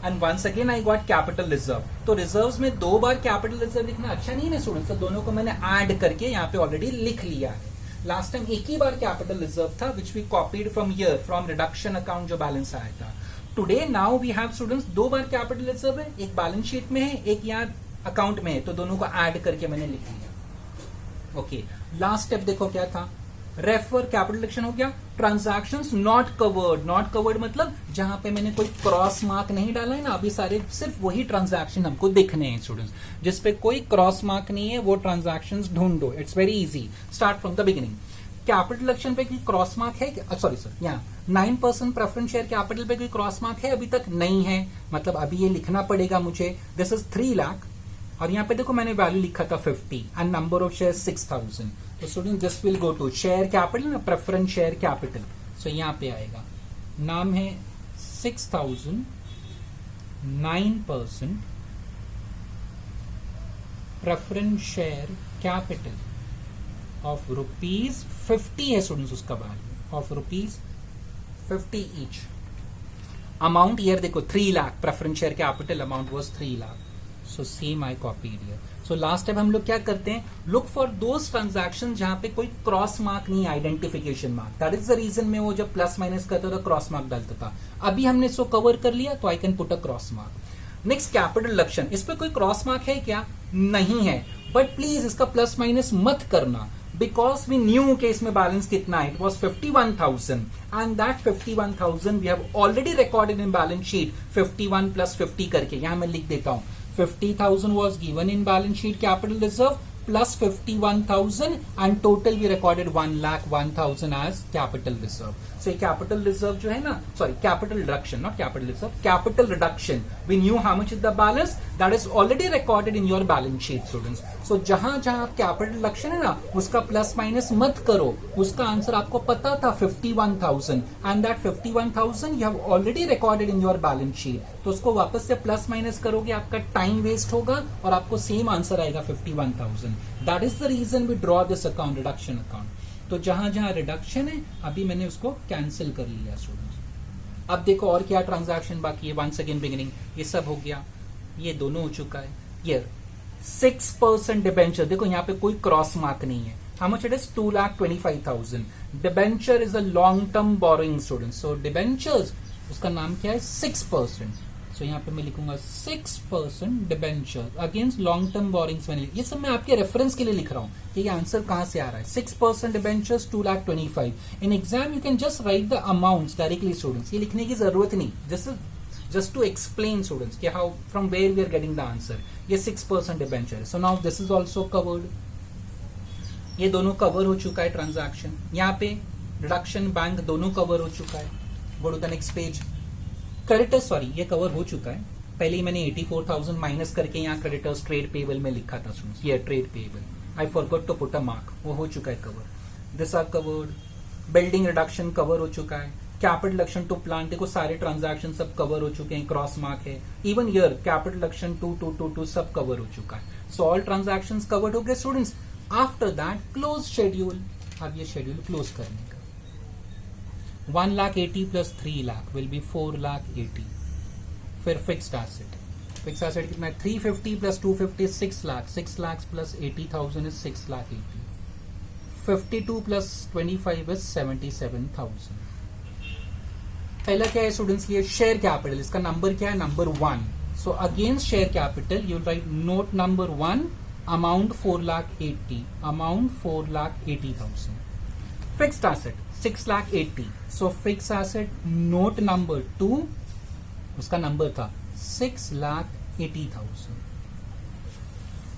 And once again I got capital reserve. तो रिजर्व्स में 2 बार कैपिटल रिजर्व लिखना अच्छा नहीं है स्टूडेंट्स. तो दोनों को मैंने ऐड करके यहाँ पे ऑलरेडी लिख लिया है. लास्ट टाइम एक ही बार कैपिटल रिजर्व था which we copied from year from reduction account जो बैलेंस आया था. Today now we have students 2 बार कैपिटल रिजर्व है, एक बैलेंस शीट में है, एक यहाँ अकाउंट में है. तो दोनों को ऐड करके मैंने लिख लिया. ओके, लास्ट स्टेप देखो क्या था. रेफर कैपिटल रिडक्शन हो गया. Transactions not covered. Not covered मतलब जहां पे मैंने कोई क्रॉस मार्क नहीं डाला है ना, अभी सारे सिर्फ वही ट्रांजैक्शन हमको दिखने हैं स्टूडेंट्स. जिस पे कोई क्रॉस मार्क नहीं है वो ट्रांजैक्शंस ढूंढो. It's very easy. Start from the beginning. Capital reduction पे कोई क्रॉस मार्क है? सॉरी सर, यहाँ 9% प्रेफरेंस शेयर कैपिटल पे कोई क्रॉस मार्क है? अभी तक नहीं है. मतलब अभी ये लिखना पड़ेगा मुझे. दिस इज 3 लाख और यहाँ पे देखो मैंने वैल्यू लिखा था 50 एंड नंबर ऑफ शेयर 6000. तो student this will go to share capital ना, प्रेफरेंस शेयर कैपिटल. सो यहाँ पे आएगा, नाम है 6000, 9% प्रेफरेंस शेयर कैपिटल ऑफ ₹50 है स्टूडेंट्स, उसका value of ₹50 each. Amount year देखो 3 lakh, preference share capital amount was 3 lakh. So same I copied here. So last time हम लोग क्या करते हैं, लुक फॉर दोस ट्रांजैक्शन जहां पे कोई क्रॉस मार्क नहीं, identification mark. That is the reason में वो जब प्लस माइनस करता था क्रॉस मार्क डालता था. अभी हमने इसको कवर कर लिया तो I can put a cross mark. Next capital deduction, इस पे कोई क्रॉस मार्क है क्या? नहीं है, बट प्लीज इसका प्लस माइनस मत करना, because we knew कि इसमें बैलेंस कितना है. It was 51,000 and that 51,000 we have already recorded in balance sheet 51 plus 50 करके. यहां मैं लिख देता हूं 50,000 was given in balance sheet capital reserve plus 51,000 and total we recorded 1,01,000 as capital reserve. So capital reserve जो है ना, sorry, capital reduction, not capital reserve, capital reduction. We knew how much is the balance that is already recorded in your balance sheet, students. So जहां जहां capital reduction है ना, उसका plus minus मत करो. उसका आंसर आपको पता था 51,000 and that 51,000 you have already recorded in your balance sheet. तो उसको वापस से प्लस माइनस करोगे, आपका टाइम वेस्ट होगा और आपको सेम आंसर आएगा 51,000. That is the reason we draw this account, reduction account. तो जहां जहां रिडक्शन है अभी मैंने उसको कैंसिल कर लिया स्टूडेंट्स. अब देखो और क्या ट्रांजैक्शन बाकी है. वंस अगेन बिगिनिंग, ये सब हो गया, ये दोनों हो चुका है. ये 6% डिबेंचर, देखो यहाँ पे कोई क्रॉस मार्क नहीं है. How much it is? 2,25,000. Debenture is a long term borrowing students. So debentures, उसका नाम क्या है? 6%. सो यहाँ पे मैं लिखूंगा 6% debenture against long term borings. मैंने ये सब मैं आपके रेफरेंस के लिए लिख रहा हूँ कि ये आंसर कहां से आ रहा है. 6% debentures 2,25,000. In exam you can just write the amounts directly students. ये लिखने की जरूरत नहीं, जस्ट टू एक्सप्लेन स्टूडेंट्स कि how from where we are getting the answer. ये 6% debenture. So now this is also covered. ये दोनों कवर हो चुका है ट्रांजैक्शन. यहाँ पे रिडक्शन बैंक दोनों कवर हो चुका है. Go to the next page. Creditors, sorry ये कवर हो चुका है. पहले ही मैंने 84,000 माइनस करके यहाँ क्रेडिटर्स ट्रेड पेबल में लिखा था स्टूडेंट्स. ये trade payable, I forgot to put a mark. वो हो चुका है cover. This are covered. Building reduction cover हो चुका है. कैपिटल रिडक्शन टू प्लांट, देखो सारे ट्रांजैक्शन सब कवर हो चुके हैं, क्रॉस मार्क है. इवन ईयर कैपिटल रिडक्शन 2,222 सब कवर हो चुका है. सो ऑल ट्रांजैक्शन कवर्ड हो गए students. After that close schedule. अब ये शेड्यूल क्लोज करने का. 1,80,000 प्लस 3 लाख विल बी 4,80,000. फिर फिक्स्ड एसेट, फिक्स्ड एसेट कितना है? 350 plus 250 6 lakh. 6 lakh plus 80,000 is 6,80,000. 52 plus 25 is 77,000. पहला क्या है स्टूडेंट्स? ये शेयर कैपिटल, इसका नंबर क्या है? Number 1. So against share capital you right note number 1, amount 4,80,000, amount 4,80,000. Fixed asset 6,80,000. So fix asset note number 2, उसका नंबर था 6,80,000.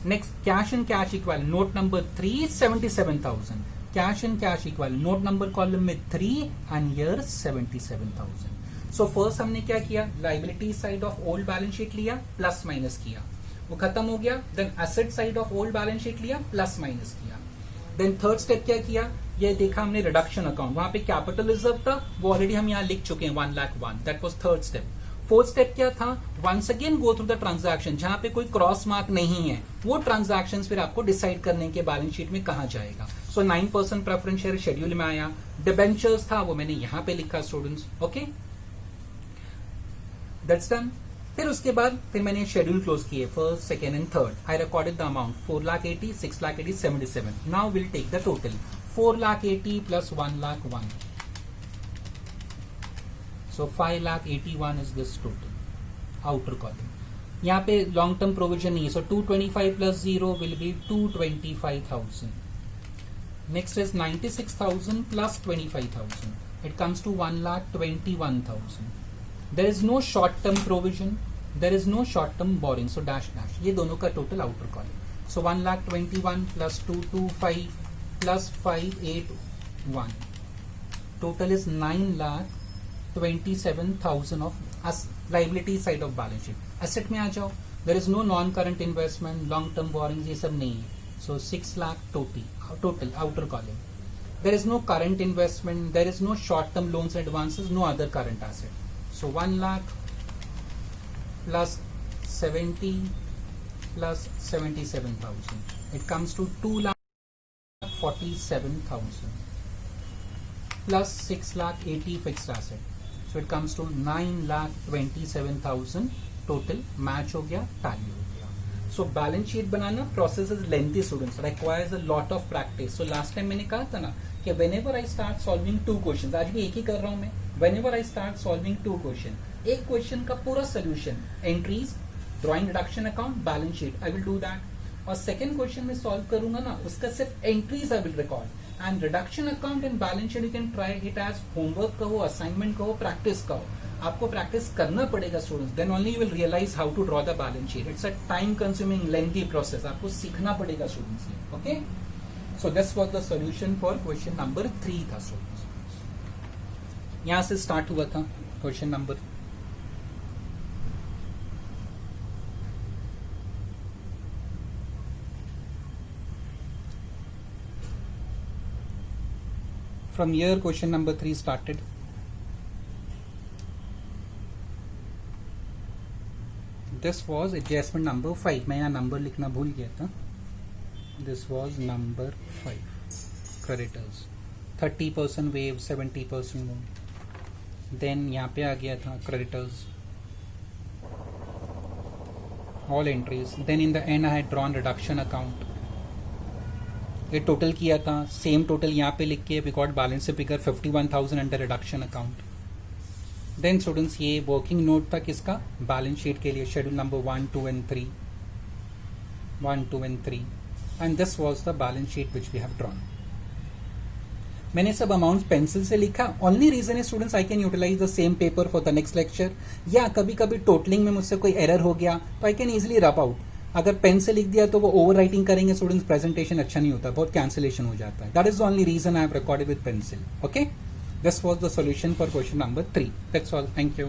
Next cash and cash equal note number 3 77,000. Cash and cash equal note number column में 3 and year 77,000. So first हमने क्या किया? Liability side of old balance sheet लिया, plus minus किया, वो खत्म हो गया. Then asset side of old balance sheet लिया, प्लस माइनस किया. देन थर्ड स्टेप क्या किया? ये देखा हमने रिडक्शन अकाउंट, वहां पे कैपिटल रिजर्व था, वो ऑलरेडी हम यहाँ लिख चुके हैं 1,01,000. That was third step. Fourth step क्या था? Once again go through the transaction. जहां पे कोई क्रॉस मार्क नहीं है वो ट्रांजैक्शन फिर आपको डिसाइड करने के बैलेंस शीट में कहां जाएगा. सो 9% प्रेफरेंस शेयर शेड्यूल में आया. डिबेंचर्स था वो मैंने यहां पे लिखा स्टूडेंट्स. Okay, that's done. फिर उसके बाद फिर मैंने शेड्यूल क्लोज किए, first, second and third. I recorded the amount 4,80,000, 6,80,000, 77. Now will take the total 4,80,000 plus 1,01,000. So 5,81,000 is this total. Outer column. यहाँ पे लॉन्ग टर्म प्रोविजन नहीं है, so 225 plus 0 will be 225,000. Next is 96,000 plus 25,000. It comes to 1,21,000. There is no short term provision. There is no short term borrowing. So dash dash. ये दोनों का total outer column. So 1,21,000 plus 225 plus 581. Total is 9,27,000 of liability side of balance sheet. Asset में आ जाओ. There is no non current investment, long term borrowings, ये सब नहीं है. So 6 lakh total outer column. There is no current investment, there is no short term loans advances, no other current asset. So 1 lakh plus 70 plus 77,000. It comes to 2,47,000 plus 6,80,000 fixed asset. So it comes to 9,27,000 total. Match हो गया, tally हो गया. So balance sheet banana process is lengthy students, requires a lot of practice. So last time मैंने कहा था ना कि whenever I start solving two questions, आज भी एक ही कर रहा हूँ मैं. Whenever I start solving two questions, एक क्वेश्चन का पूरा solution, entries, drawing reduction account, balance sheet, I will do that. और सेकंड क्वेश्चन में सॉल्व करूंगा ना, उसका सिर्फ entries I will record. And reduction account and balance sheet you can try it as homework कहो, assignment कहो, practice कहो. आपको प्रैक्टिस करना पड़ेगा students, then only you will realise how to draw the balance sheet. It's a time consuming lengthy process, आपको सीखना पड़ेगा students. Okay, so this was the solution for question number 3 था students. यहां से स्टार्ट हुआ था question number. From here question number 3 started. This was adjustment number 5. मैं यहाँ नंबर लिखना भूल गया था. This was number 5. Creditors 30% waive, 70% loan. Then यहाँ पे आ गया था creditors, all entries. Then in the end I had drawn reduction account. ये टोटल किया था, सेम टोटल यहाँ पे लिख के वी गॉट बैलेंस से figure 51,000 under reduction account. Then students ये वर्किंग नोट था किसका, बैलेंस शीट के लिए, schedule number 1, 2 and 3, 1, 2 and 3, and this was the balance sheet which we have drawn. मैंने सब अमाउंट्स पेंसिल से लिखा. ओनली रीजन है students I can utilise the same paper for the next lecture, या कभी कभी टोटलिंग में मुझसे कोई एरर हो गया तो I can easily rub out. अगर पेन से लिख दिया तो वो ओवर राइटिंग करेंगे स्टूडेंट्स, प्रेजेंटेशन अच्छा नहीं होता, बहुत कैंसिलेशन हो जाता है. That is the only reason I have recorded with pencil. Okay, this was the solution for question number 3. That's all. Thank you.